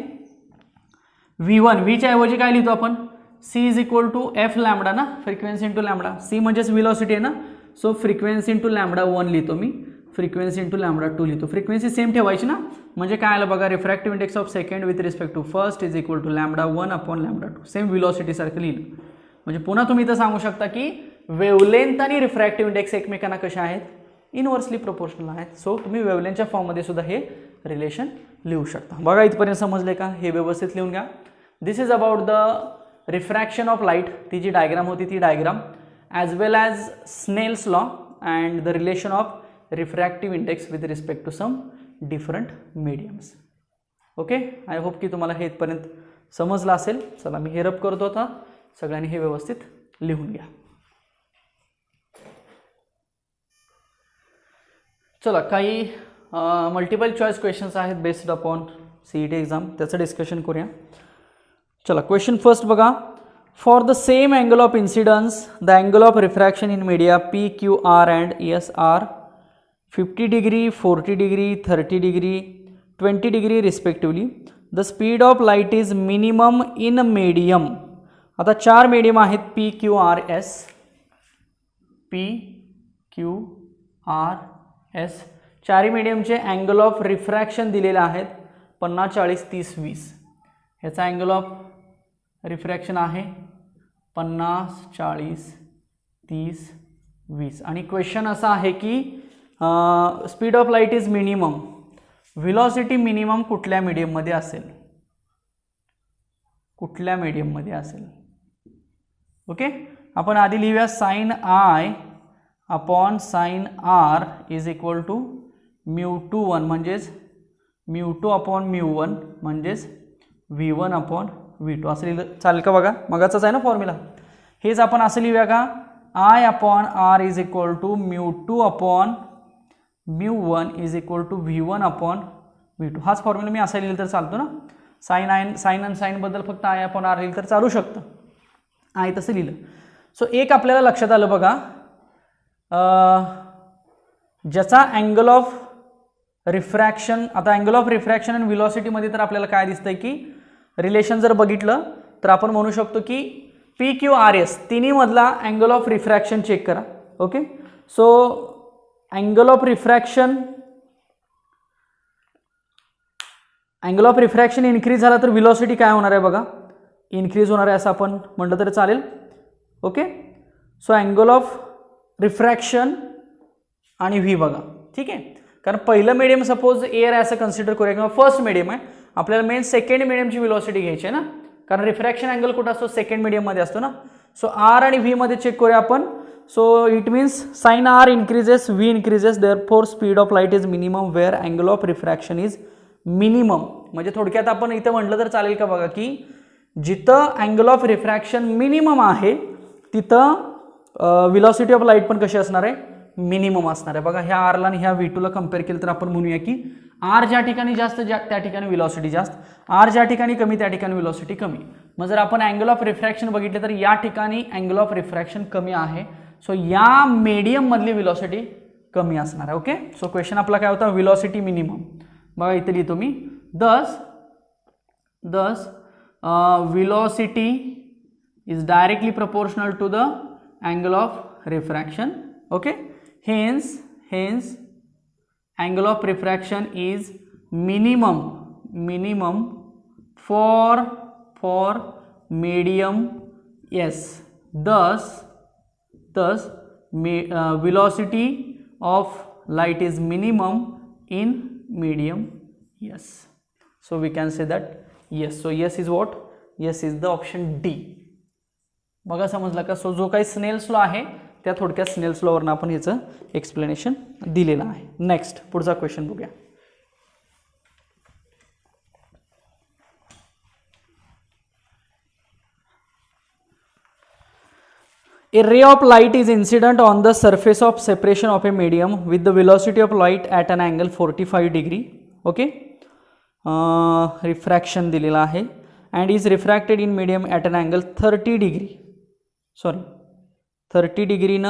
V1च्या ऐवजी काय लिहितो आपण C is equal to F lambda ना. Frequency into lambda. C म्हणजेच व्हेलॉसिटी आहे ना. सो फ्रिक्वेन्सी इंटू λ1 लिहितो मी. फ्रिक्वेन्सी इंटू λ2 लिहितो. फ्रिक्वेन्सी सेम ठेवायची ना. म्हणजे काय आलं बघा refractive index of second with respect to first is equal to λ1/λ2. Same velocity सारखं लिहिलं. म्हणजे पुन्हा तुम्ही इथं सांगू शकता की वेव्हलेंथ आणि रिफ्रॅक्टिव्ह इंडेक्स एकमेकांना कशा आहेत इनव्हर्सली प्रोपोर्शनल आहेत. सो तुम्ही वेव्हलेंथच्या फॉर्ममध्ये सुद्धा हे रिलेशन लिहू शकता. बघा इथपर्यंत समजले का. हे व्यवस्थित लिहून घ्या. This is about the refraction of light. ती जी डायग्राम होती ती diagram as well as Snell's law and the relation of refractive index with respect to some different mediums. Okay. I hope की तुम्हाला हे इथपर्यंत समजलं असेल. चला मी हे रब करतो आता. सगळ्यांनी हे व्यवस्थित लिहून घ्या. चला काही मल्टिपल चॉईस क्वेश्चन्स आहेत बेस्ड अपॉन CET एक्झाम त्याचं डिस्कशन करूया. चला क्वेश्चन फर्स्ट बघा. For the same angle of incidence the angle of refraction in media PQR and ESR 50 degree 40 degree 30 degree 20 degree respectively. The speed of light is minimum in medium. आता 4 मीडियम आहेत PQRS चारही मीडियमचे अँगल ऑफ रिफ्रॅक्शन दिलेले आहेत 50 40 30 20. ह्याचा अँगल ऑफ रिफ्रॅक्शन आहे 50 40 30 20. आणि क्वेश्चन असा आहे की speed of light is minimum. Velocity minimum कुठल्या मीडियममध्ये असेल, कुठल्या मीडियममध्ये असेल. ओके, आपण आधी लिहूया sine I upon sine R is equal to μ21 म्हणजेच μ2 अपॉन μ1 म्हणजेच v1 अपॉन v2 असं लिहिलं चालेल का? बघा मगाचाच आहे ना फॉर्म्युला. हेच आपण असं लिहूया का, I upon R is equal to μ2 upon μ1 is equal to v1 upon v2. हाच फॉर्म्युला मी असा लिहिलं तर चालतो ना. साइन आणि साईनबद्दल फक्त आय अपॉन आर लिहिलं तर चालू शकतं. आहे तसं लिहिलं. सो एक आपल्याला लक्षात आलं बघा, ज्याचा अँगल ऑफ रिफ्रॅक्शन, आता अँगल ऑफ रिफ्रॅक्शन आणि व्हेलॉसिटीमध्ये तर आपल्याला काय दिसतंय की रिलेशन जर बघितलं तर आपण म्हणू शकतो की पी क्यू आर एस तिन्हीमधला अँगल ऑफ रिफ्रॅक्शन चेक करा. Okay, so angle of refraction increase झाला तर व्हेलॉसिटी काय होणार आहे बघा, इन्क्रीज होणार आहे असं आपण म्हटलं तरी चालेल. Okay, so angle of refraction आणि व्ही बघा. ठीक आहे, कारण पहिलं मीडियम सपोज एअर आहे असं कन्सिडर करूया किंवा फर्स्ट मीडियम आहे, आपल्याला मेन सेकंड मीडियमची व्हेलॉसिटी घ्यायची आहे ना, कारण रिफ्रॅक्शन अँगल कुठं असतो, सेकंड मीडियममध्ये असतो ना. सो आर आणि व्ही मध्ये चेक करूया आपण. So it means sine R increases, V increases, therefore speed of light is minimum where angle of refraction is minimum. म्हणजे थोडक्यात आपण इथं म्हटलं तर चालेल का बघा की जिथं अँगल ऑफ रिफ्रॅक्शन मिनिमम आहे तिथं व्हेलॉसिटी ऑफ लाईट पण कशी असणार आहे, मिनिमम असणार आहे. बघा ह्या आरला आणि ह्या V2 ला कम्पेअर केलं तर आपण म्हणूया की आर ज्या ठिकाणी जास्त त्या ठिकाणी व्हेलॉसिटी जास्त, आर ज्या ठिकाणी कमी त्या ठिकाणी व्हेलॉसिटी कमी. मग जर आपण अँगल ऑफ रिफ्रॅक्शन बघितलं तर या ठिकाणी अँगल ऑफ रिफ्रॅक्शन कमी आहे, सो या मीडियम मधली व्हेलॉसिटी कमी असणार आहे. ओके, सो क्वेश्चन आपला काय होता, व्हेलॉसिटी मिनिमम. बघा इथे लिहितो मी, दस velocity is directly proportional to the angle of refraction. Okay, hence angle of refraction is minimum for medium S. Thus velocity of light is minimum in medium S. So we can say that yes. So yes is what? Yes is the option D. बघा समजलं का? सो जो काही स्नेल्स लॉ आहे त्या थोडक्यात स्नेल्स लॉवरनं आपण याचं एक्सप्लेनेशन दिलेलं आहे. नेक्स्ट पुढचा क्वेश्चन बघूया. A ray of light is incident on the surface of separation of a medium with the velocity of light at an angle 45 degree. Okay, refraction दिलेला आहे and is refracted in medium at an angle 30 degree न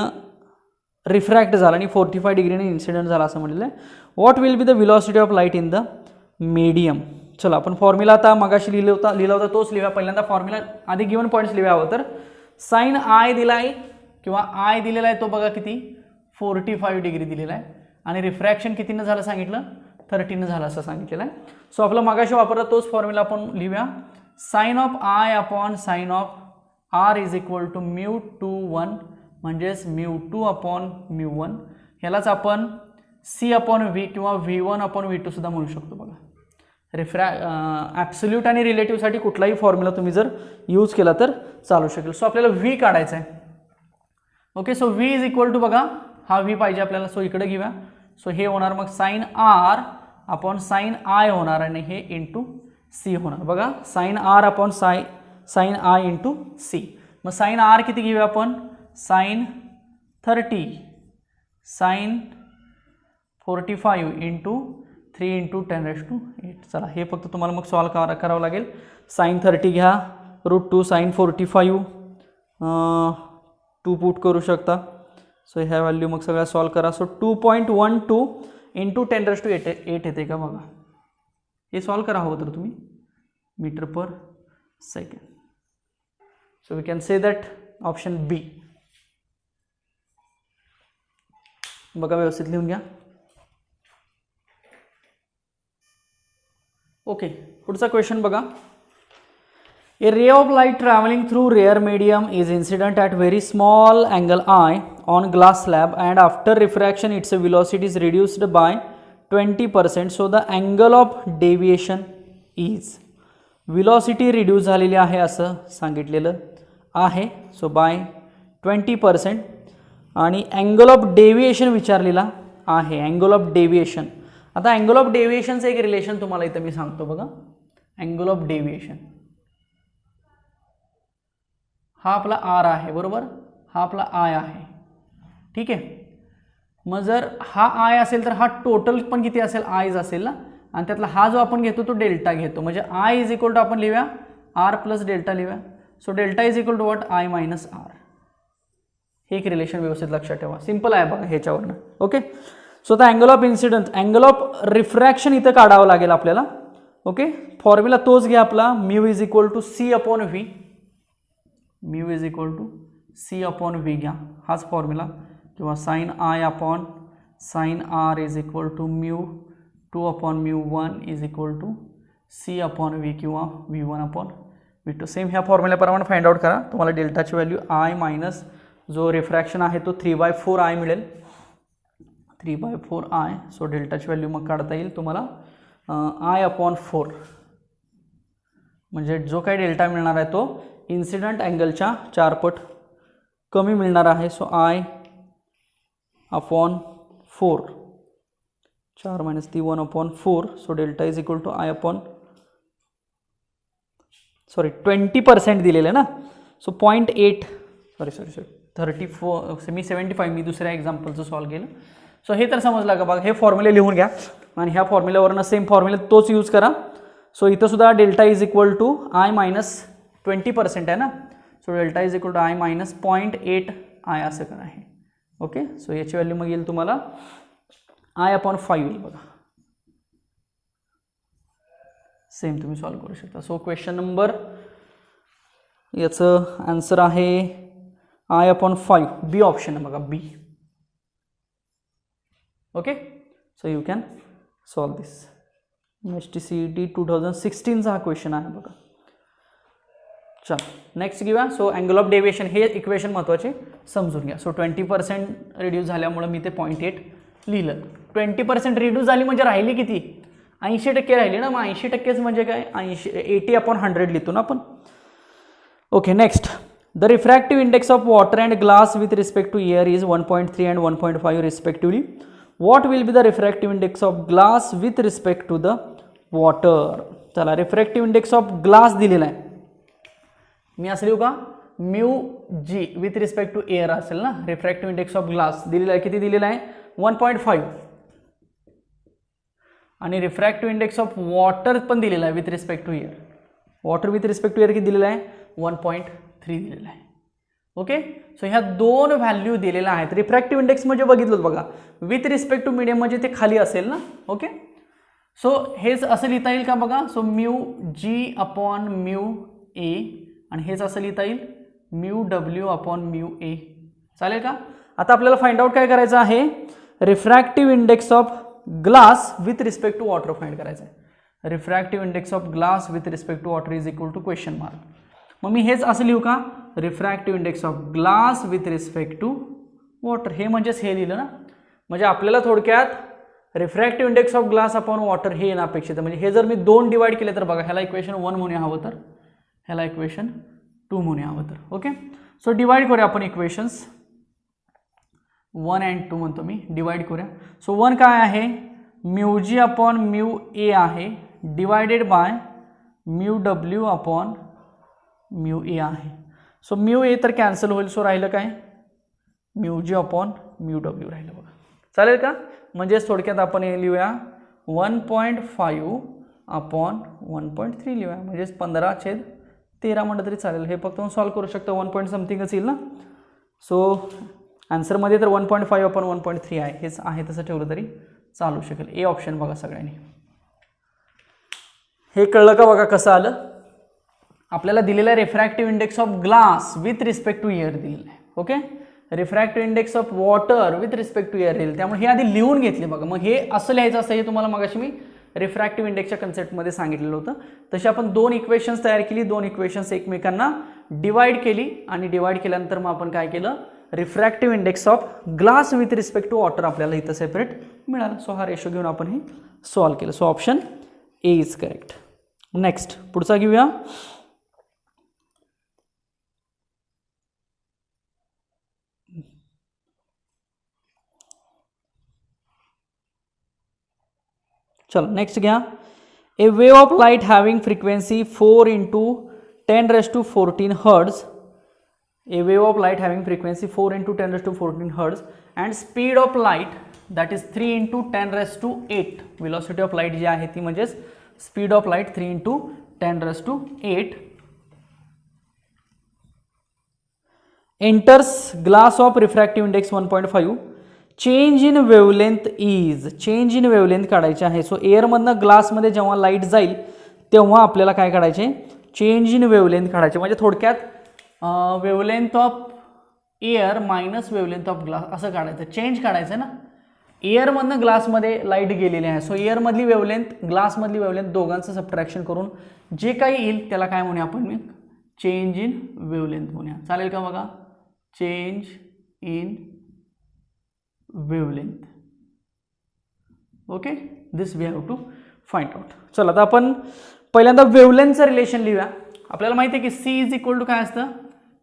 रिफ्रॅक्ट झाला आणि 45 डिग्रीने इन्सिडेंट झाला असं म्हटलेलं आहे. What will be the velocity of light in the medium. चला आपण फॉर्म्युला आता मगाशी लिहिला होता तोच लिहा. पहिल्यांदा फॉर्म्युला आधी गिवन पॉईंट्स लिहा हवं तर साइन आय दिलाय किंवा आय दिलेला आहे तो बघा किती 45 डिग्री दिलेला आहे आणि रिफ्रॅक्शन कितीनं झालं सांगितलं 30 झालं असं सांगितलेलं आहे. सो आपलं मगाशी वापरला तोच फॉर्म्युला आपण लिहूया. Sine of I upon sine of R is equal to μ21 म्हणजेच μ2 अपॉन μ1. ह्यालाच आपण C अपॉन व्ही किंवा V1 अपॉन V2 सुद्धा म्हणू शकतो. बघा ॲब्सोल्यूट आणि रिलेटिव्हसाठी कुठलाही फॉर्म्युला तुम्ही जर यूज केला तर चालू शकेल. सो आपल्याला V काढायचा आहे. Okay, so V is equal to बघा हा V पाहिजे आपल्याला. सो इकडे घेऊया. सो हे होणार मग sine R upon sine I होणार आणि हे इंटू C होणार. बघा sine R upon sine I into C. मग साइन आर किती घेऊया आपण साइन 30 साइन 45 इंटू 3 इंटू 10⁸. चला हे फक्त तुम्हाला मग सॉल्व करावं लागेल. साइन 30 घ्या √2 साइन 45 2 पुट करू शकता. सो ह्या व्हॅल्यू मग सगळ्या सॉल्व करा. सो 2.12 इंटू 10⁸ येते का बघा. हे सॉल्व करा हवं तर तुम्ही metre per second. So we can say that option B. बघा व्यवस्थित लिहून घ्या. ओके, पुढचा क्वेश्चन बघा. A ray of light traveling through rare medium is incident at very small angle I on glass slab and after refraction its velocity is reduced by 20%. So the angle of deviation is, velocity reduce झालेली आहे असं सांगितलेलं आहे. So by 20%. आणि अँगल ऑफ डेविएशन विचारलेला आहे. अँगल ऑफ डेविएशन, आता अँगल ऑफ डेविएशनचं एक रिलेशन तुम्हाला इथं मी सांगतो बघा. अँगल ऑफ डेविएशन हा आपला आर आहे बरोबर, हा आपला आय आहे. ठीक आहे. मग जर हा आय असेल तर हा टोटल पण किती असेल, आयज असेल ना, आणि त्यातला हा जो आपण घेतो तो डेल्टा घेतो. म्हणजे आय इज इक्वल टू आपण लिहूया आर प्लस डेल्टा लिहूया. So delta is equal to what, I minus R. हे एक रिलेशन व्यवस्थित लक्षात ठेवा, सिंपल आहे बघा ह्याच्यावरनं. Okay. So the angle of incidence, angle of refraction इथं काढावं लागेल आपल्याला. ओके. फॉर्म्युला तोच घ्या आपला, mu is equal to C upon V. Mu is equal to C upon V घ्या, हाच फॉर्म्युला. किंवा sine I upon sine R is equal to mu 2 upon mu 1 is equal to C upon V किंवा V1 अपॉन V2. सेम ह्या फॉर्म्युल्याप्रमाणे फाइंड आउट करा. तुम्हाला डेल्टाची व्हॅल्यू आय मायनस जो रिफ्रॅक्शन आहे तो 3/4 आय मिळेल. 3/4 आय. सो डेल्टाची व्हॅल्यू मग काढता येईल तुम्हाला आय अपॉन 4. म्हणजे जो काही डेल्टा मिळणार आहे तो इन्सिडंट अँगलच्या 4 पट कमी मिळणार आहे. So I upon 4, 4 minus 1 upon 4. So delta is equal to I upon 20% दिलेलं आहे ना. सो 0.8 सॉरी 34 मी 75 मी दुसऱ्या एक्झाम्पलचं सॉल्व केलं. सो हे तर समजलं का बघा. हे फॉर्म्युले लिहून घ्या आणि ह्या फॉर्म्युल्यावरनं सेम फॉर्म्युला तोच यूज करा. सो इथं सुद्धा delta is equal to I minus 20% आहे ना. So delta is equal to I minus 0.8 I असं करा आहे. ओके. सो याची व्हॅल्यू मग येईल तुम्हाला आय अपॉन 5 येईल बघा. सेम तुम्ही सॉल्व करू शकता. सो क्वेश्चन नंबर याचं आन्सर आहे आय अपॉन 5. बी ऑप्शन आहे बघा, B. Okay. So you can solve this. STCET 2016चा हा क्वेश्चन आहे बघा. चला नेक्स्ट घेऊया. सो अँगल ऑफ डेविएशन हे इक्वेशन महत्त्वाचे समजून घ्या. सो 20% रिड्यूस झाल्यामुळे मी ते 0.8 लिहिलं. 20% रिड्यूस झाली म्हणजे राहिली किती, 80% राहिली ना. मग 80%च म्हणजे काय, 80 अपॉन 100 लिहितो ना आपण. Okay. Next, the refractive index of water and glass with respect to air is 1.3 and 1.5 respectively. What will be the refractive index of glass with respect to the water. चला रिफ्रॅक्टिव्ह इंडेक्स ऑफ ग्लास दिलेला आहे. मी असं लिहू का, mu G with respect to air असेल ना. रिफ्रॅक्टिव्ह इंडेक्स ऑफ ग्लास दिलेला आहे, किती दिलेला आहे, 1.5. आणि रिफ्रॅक्टिव्ह इंडेक्स ऑफ वॉटर पण दिलेला आहे with respect to air. Water with respect to air किती दिलेला आहे, 1.3 दिलेला आहे. ओके. सो ह्या दोन व्हॅल्यू दिलेल्या आहेत. रिफ्रॅक्टिव्ह इंडेक्स म्हणजे बघितलं बघा, विथ रिस्पेक्ट टू मीडियम म्हणजे ते खाली असेल ना. ओके. सो हेच असं लिहिता येईल का बघा. So mu G upon mu A, आणि हेच असं लिहिता येईल mu W upon mu A. चालेल का. आता आपल्याला फाइंड आउट काय करायचं आहे, refractive index of glass with respect to water find करायचं आहे. Refractive index of glass with respect to water is equal to question mark. मग मी हेच असं लिहू का, refractive index of glass with respect to water. हे म्हणजेच हे लिहिलं ना. म्हणजे आपल्याला थोडक्यात refractive index of glass upon water हे येणं अपेक्षित आहे. म्हणजे हे जर मी 2 डिवाइड केले तर बघा, ह्याला इक्वेशन 1 म्हणूया हवं तर, ह्याला इक्वेशन 2 म्हणूया हवं तर. ओके. सो डिवाइड करूया आपण इक्वेशन्स 1 and 2 म्हणतो मी, डिवाइड करूया. सो 1 काय आहे, mu G upon mu A आहे, divided by mu W upon mu A आहे. सो म्यू ए तर कॅन्सल होईल. सो राहिलं काय, mu G upon mu W राहिलं बघा. चालेल का. म्हणजेच थोडक्यात आपण हे लिहूया 1.5 अपॉन 1.3 लिहूया. म्हणजेच 15/13 म्हटलं तरी चालेल. हे फक्त सॉल्व करू शकतो, 1 पॉईंट समथिंगच येईल ना. सो आन्सरमध्ये तर 1.5 अपॉन 1.3 आहे, हेच आहे तसं ठेवलं तरी चालू शकेल. ए ऑप्शन बघा सगळ्यांनी. हे कळलं का बघा कसं आलं. आपल्याला दिलेला refractive index of glass with respect to air दिलेला आहे. Okay. Refractive index of water with respect to air येईल. त्यामुळे हे आधी लिहून घेतले बघा. मग हे असं लिहायचं असतं, हे तुम्हाला मगाशी मी रिफ्रॅक्टिव्ह इंडेक्सच्या कन्सेप्टमध्ये सांगितलेलं होतं. तशी आपण 2 इक्वेशन्स तयार केली. 2 इक्वेशन्स एकमेकांना डिवाइड केली आणि डिवाइड केल्यानंतर मग आपण काय केलं, refractive index of glass with respect to water आपल्याला इथं सेपरेट मिळाला. सो हा रेशो घेऊन आपण हे सॉल्व्ह केलं. So option A is correct. Next पुढचा घेऊया. चलो नेक्स्ट घ्या. A wave of light having frequency 4 × 10⁻14 hertz. A wave of light having frequency 4 × 10⁻14 hertz and speed of light that is 3 × 10⁸. velocity of light जी आहे ती म्हणजेच speed of light 3 × 10⁸. enters glass of refractive index 1.5. change in wavelength is. change in wavelength काढायचे आहे. सो एअर मधनं ग्लास मध्ये जेव्हा लाईट जाईल तेव्हा आपल्याला काय काढायचे, चेंज इन वेवलेंथ काढायचे. म्हणजे थोडक्यात wavelength of air minus wavelength of glass असं काढायचं. चेंज काढायचं ना. एअरमधनं ग्लासमध्ये लाईट गेलेली आहे. सो एअरमधली वेवलेंथ ग्लासमधली वेवलेंथ दोघांचं सबट्रॅक्शन करून जे काही येईल त्याला काय म्हणूया आपण, मी चेंज इन वेवलेंथ म्हणूया. चालेल का बघा. Change in wavelength. Okay, this we have to find out. चला आता आपण पहिल्यांदा वेवलेंथचं रिलेशन लिहूया. आपल्याला माहिती आहे की सी इज इक्वल टू काय असतं,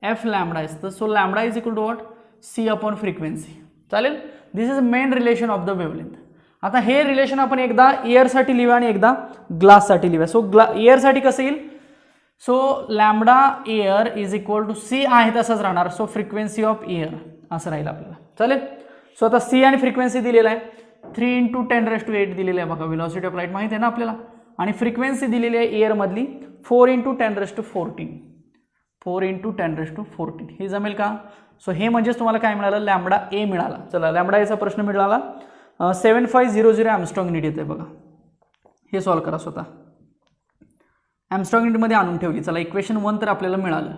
एफ लॅम्बडा असतं. So lambda is equal to what, C upon frequency. चालेल. This is main relation of the wavelength. आता हे रिलेशन आपण एकदा एअरसाठी लिहूया आणि एकदा ग्लाससाठी लिहूया. सो एअरसाठी कसं येईल, so lambda air is equal to C आहे तसंच राहणार. सो फ्रिक्वेन्सी ऑफ एअर असं राहील आपल्याला. चालेल. सो आता सी आणि फ्रिक्वेन्सी दिलेला आहे 3 × 10⁸ दिलेलं आहे बघा. व्हेलॉसिटी ऑफ लाईट माहिती आहे ना आपल्याला. आणि फ्रिक्वेन्सी दिलेली आहे एअरमधली 4 × 10⁻14. 4 × 10⁻14 ही जमेल का. सो हे म्हणजेच तुम्हाला काय मिळालं, लॅम्बडा ए मिळाला. चला लॅम्बडा एचा प्रश्न मिळाला. 7500 ॲम्स्ट्रॉंग युनिट येते बघा. हे सॉल्व्ह करा स्वतः. ॲम्स्ट्रॉंग युनिटमध्ये आणून ठेवली. चला इक्वेशन 1 तर आपल्याला मिळालं.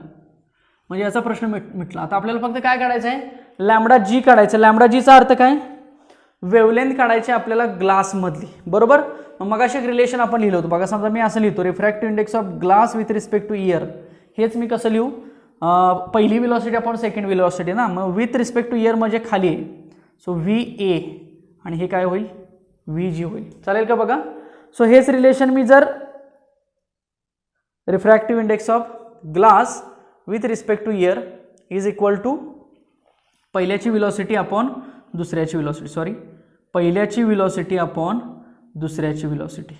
म्हणजे याचा प्रश्न मिटला. आता आपल्याला फक्त काय काढायचं आहे, लॅम्बडा जी काढायचं. लॅम्बडा जीचा अर्थ काय, वेवलेंथ काढायची आपल्याला ग्लासमधली. बरोबर. मग अशी एक रिलेशन आपण लिहिलं होतं बघा. समजा मी असं लिहितो, refractive index of glass with respect to air. हेच मी कसं लिहू, पहिली व्हेलॉसिटी आपण सेकंड व्हेलॉसिटी ना. मग विथ रिस्पेक्ट टू एअर म्हणजे खाली आहे. सो व्ही ए आणि हे काय होईल, व्ही जी होईल. चालेल का बघा. सो हेच रिलेशन मी जर refractive index of glass with respect to air is equal to पहिल्याची व्हेलॉसिटी अपॉन दुसऱ्याची व्हेलॉसिटी. सॉरी, पहिल्याची व्हेलॉसिटी अपॉन दुसऱ्याची व्हेलॉसिटी.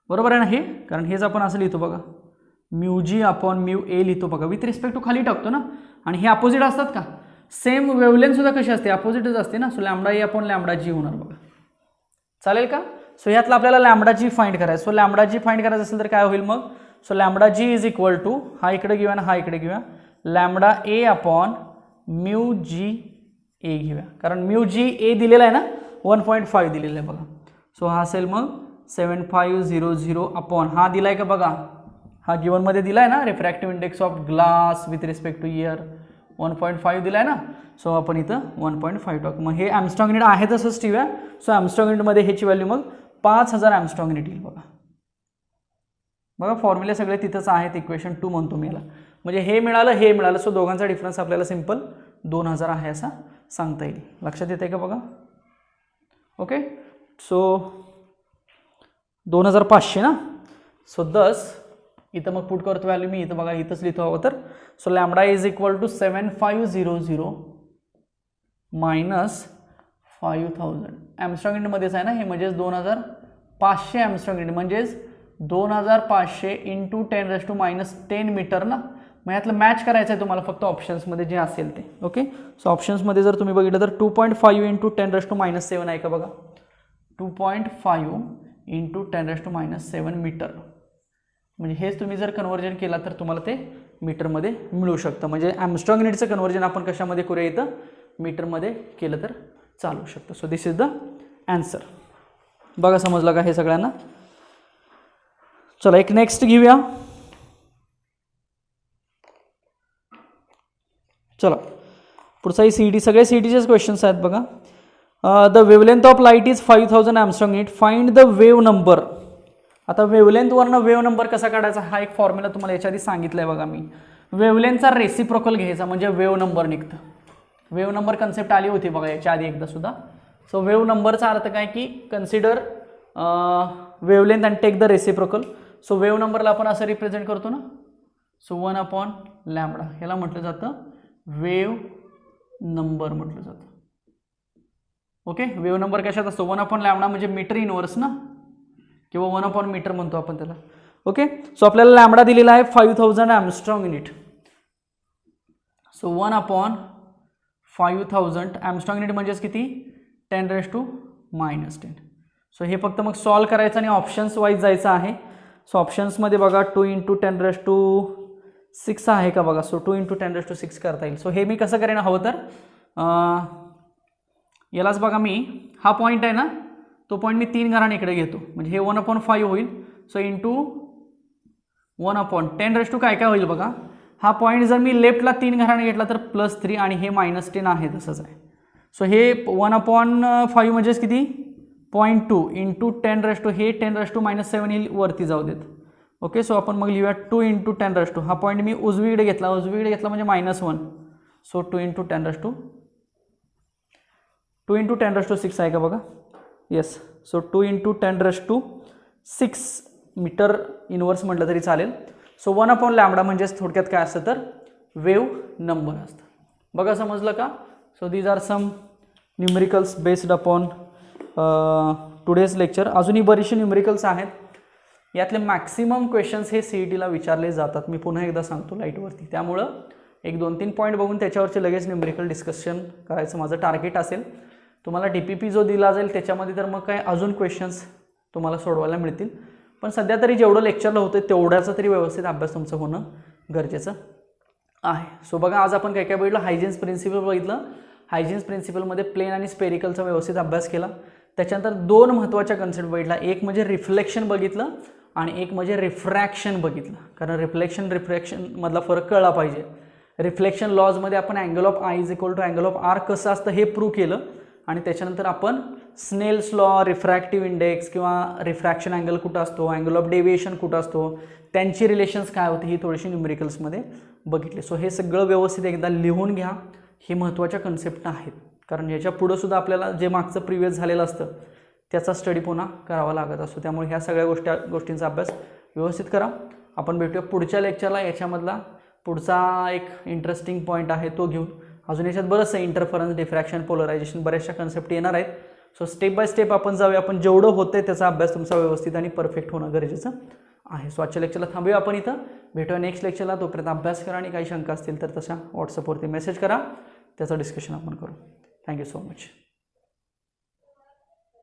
बरोबर आहे ना हे. कारण हेच आपण असं लिहितो बघा, म्यू जी अपॉन म्यू ए लिहितो बघा. विथ रिस्पेक्ट टू खाली टाकतो ना. आणि हे अपोजिट असतात का, सेम वेवलेंथ सुद्धा कशी असते, अपोजिटच असते ना. So lambda A upon lambda G होणार बघा. चालेल का. सो ह्यातलं आपल्याला लॅम्बडा जी फाइंड करायचं. सो लॅम्बडा जी फाइंड करायचं असेल तर काय होईल मग, so lambda G is equal to, हा इकडे घेऊया ना हा इकडे घेऊया, lambda A upon mu G A घेऊया. कारण म्यू जी ए दिलेला आहे ना, 1.5 दिलेला आहे बघा. सो हा असेल मग 7500 अपॉन हा दिलाय का बघा, हा गिवनमध्ये दिलाय ना, refractive index of glass with respect to air 1.5 दिलाय ना. सो आपण इथं 1.5 टाकू. मग हे ॲम्स्ट्रॉंग युनिट आहे तसंच ठेवूया. सो ॲम्स्ट्रॉंग युनिटमध्ये ह्याची व्हॅल्यू मग 5000 ॲम्स्ट्रॉंग युनिट येईल बघा. बघा फॉर्म्युले सगळे तिथंच आहेत. इक्वेशन 2 म्हणतो मी याला. म्हणजे हे मिळालं हे मिळालं. सो दोघांचा डिफरन्स आपल्याला सिंपल 2000 आहे असा सांगता येईल. लक्षात येते का बघा. ओके. सो 2500 ना. सो 10 इथं मग पुट करतो व्हॅल्यू मी इथं बघा, इथंच लिहितो हवं तर. So lambda is equal to 7500 minus 5000 angstrom युनिटमध्येच आहे ना हे. म्हणजेच 2500 ॲम्स्ट्रॉंग युनिट म्हणजेच 2500 × 10⁻−10 मीटर ना. मग यातलं मॅच करायचं आहे तुम्हाला फक्त ऑप्शन्समध्ये जे असेल ते. ओके. सो ऑप्शन्समध्ये जर तुम्ही बघितलं तर 2.5 × 10⁻−7 आहे का बघा. 2.5 × 10⁻−7 मीटर. म्हणजे हेच तुम्ही जर कन्वर्जन केला तर तुम्हाला ते मीटरमध्ये मिळू शकतं. म्हणजे ॲम्स्ट्रॉंग युनिटचं कन्वर्जन आपण कशामध्ये करूया, इथं मीटरमध्ये केलं तर चालू शकतं. So this is the answer. बघा समजलं का हे सगळ्यांना. चला एक नेक्स्ट घेऊया. चला पुढचा सी डी, सगळे सी डीचेच क्वेश्चन्स आहेत बघा. The wavelength of light is 5000 angstrom unit. Find the wave number. आता वेवलेंथवरनं वेव नंबर कसा काढायचा हा एक फॉर्म्युला तुम्हाला याच्या आधी सांगितलं आहे बघा मी. वेवलेंथचा रेसिप्रोकल घ्यायचा म्हणजे वेव नंबर निघतं. वेव्ह नंबर कन्सेप्ट आली होती बघा याच्या आधी एकदा सुद्धा. सो वेव्ह नंबरचा अर्थ काय की consider wavelength and take the reciprocal. So wave नंबरला आपण असं रिप्रेझेंट करतो ना, सो 1/λ ह्याला म्हटलं जातं वेव्ह नंबर म्हटलं जातं. ओके, वेव्ह नंबर कशात असतो 1/λ म्हणजे मीटर इनवर्स ना, किंवा 1/मीटर म्हणतो आपण त्याला. ओके, सो आपल्याला लॅम्बडा दिलेला आहे 5000 एम्स्ट्रॉंग युनिट. सो 1/5000 एम्स्ट्रॉंग युनिट म्हणजेच किती 10⁻⁻10. सो हे फक्त मग सॉल्व करायचं आणि ऑप्शन्स वाईज जायचं आहे. सो ऑप्शन्समध्ये बघा 2 × 10⁻6 आहे का बघा. सो 2 × 10⁻6 करता येईल. सो हे मी कसं करेन हवं तर यालाच बघा मी हा पॉईंट आहे ना, तो पॉईंट मी 3 घराने इकडे घेतो म्हणजे हे 1/5 होईल. सो इंटू 1/10 काय काय होईल बघा. हा पॉईंट जर मी लेफ्टला 3 घराने घेतला तर +3 आणि हे -10 आहे तसंच आहे. सो हे 1/5 म्हणजेच किती 0.2 इंटू 10 हे 10⁻⁻7 येईल वरती जाऊ देत. ओके, सो आपण मग लिहूया 2 × 10 हा पॉईंट मी उजवीकडे घेतला म्हणजे -1. सो 2 × 10⁻6 आहे का बघा. येस, सो 2 × 10⁻6 मीटर इनवर्स म्हटलं तरी चालेल. सो 1/λ म्हणजेच थोडक्यात काय असतं तर वेव्ह नंबर असतं. बघा समजलं का. So these are some numericals based upon today's lecture. अजूनही बरीचशी न्यूमेरिकल्स आहेत. यातले मॅक्सिमम क्वेश्चन्स हे CETला विचारले जातात. मी पुन्हा एकदा सांगतो लाईटवरती. त्यामुळं 1, 2, 3 पॉईंट बघून त्याच्यावरचे लगेच न्यूमेरिकल डिस्कशन करायचं माझं टार्गेट असेल. तुम्हाला DPP जो दिला जाईल त्याच्यामध्ये तर मग काय अजून क्वेश्चन्स तुम्हाला सोडवायला मिळतील. पण सध्या तरी जेवढं लेक्चरला होतं तेवढ्याचा तरी व्यवस्थित अभ्यास तुमचं होणं गरजेचं आहे. सो बघा आज आपण काय काय बघितलं. हायजीन्स प्रिन्सिपल बघितलं. हायजीन्स प्रिन्सिपलमध्ये प्लेन आणि स्पेरिकलचा व्यवस्थित अभ्यास केला. त्याच्यानंतर 2 महत्त्वाच्या कन्सेप्ट बघितला. एक म्हणजे रिफ्लेक्शन बघितलं आणि एक म्हणजे रिफ्रॅक्शन बघितलं. कारण रिफ्रॅक्शन मधला फरक कळला पाहिजे. रिफ्लेक्शन लॉजमध्ये आपण angle of I = angle of R कसं असतं हे प्रूव्ह केलं. आणि त्याच्यानंतर आपण स्नेल्स लॉ, रिफ्रॅक्टिव्ह इंडेक्स किंवा रिफ्रॅक्शन अँगल कुठं असतो, अँगल ऑफ डेव्हिएशन कुठं असतो, त्यांची रिलेशन्स काय होती ही थोडीशी न्यूमेरिकल्समध्ये बघितली. सो हे सगळं व्यवस्थित एकदा लिहून घ्या. हे महत्त्वाच्या कन्सेप्ट आहेत. कारण याच्या पुढं सुद्धा आपल्याला जे मागचं प्रिव्हियस झालेलं असतं त्याचा स्टडी पुन्हा करावा लागत असतो. त्यामुळे ह्या सगळ्या गोष्टींचा अभ्यास व्यवस्थित करा. आपण भेटूया पुढच्या लेक्चरला. याच्यामधला पुढचा एक इंटरेस्टिंग पॉईंट आहे तो घेऊन. अजून याच्यात बरंचसं इंटरफरन्स, डिफ्रॅक्शन, पोलरायझेशन बऱ्याचशा कन्सेप्ट येणार आहेत. सो स्टेप बाय स्टेप आपण जाऊया. आपण जेवढं होतं त्याचा अभ्यास तुमचा व्यवस्थित आणि परफेक्ट होणं गरजेचं आहे. सो आजच्या लेक्चरला थांबूया आपण इथं. भेटूया नेक्स्ट लेक्चरला. तोपर्यंत अभ्यास करा आणि काही शंका असतील तर तशा व्हॉट्सअपवरती मेसेज करा. त्याचं डिस्कशन आपण करू. Thank you so much.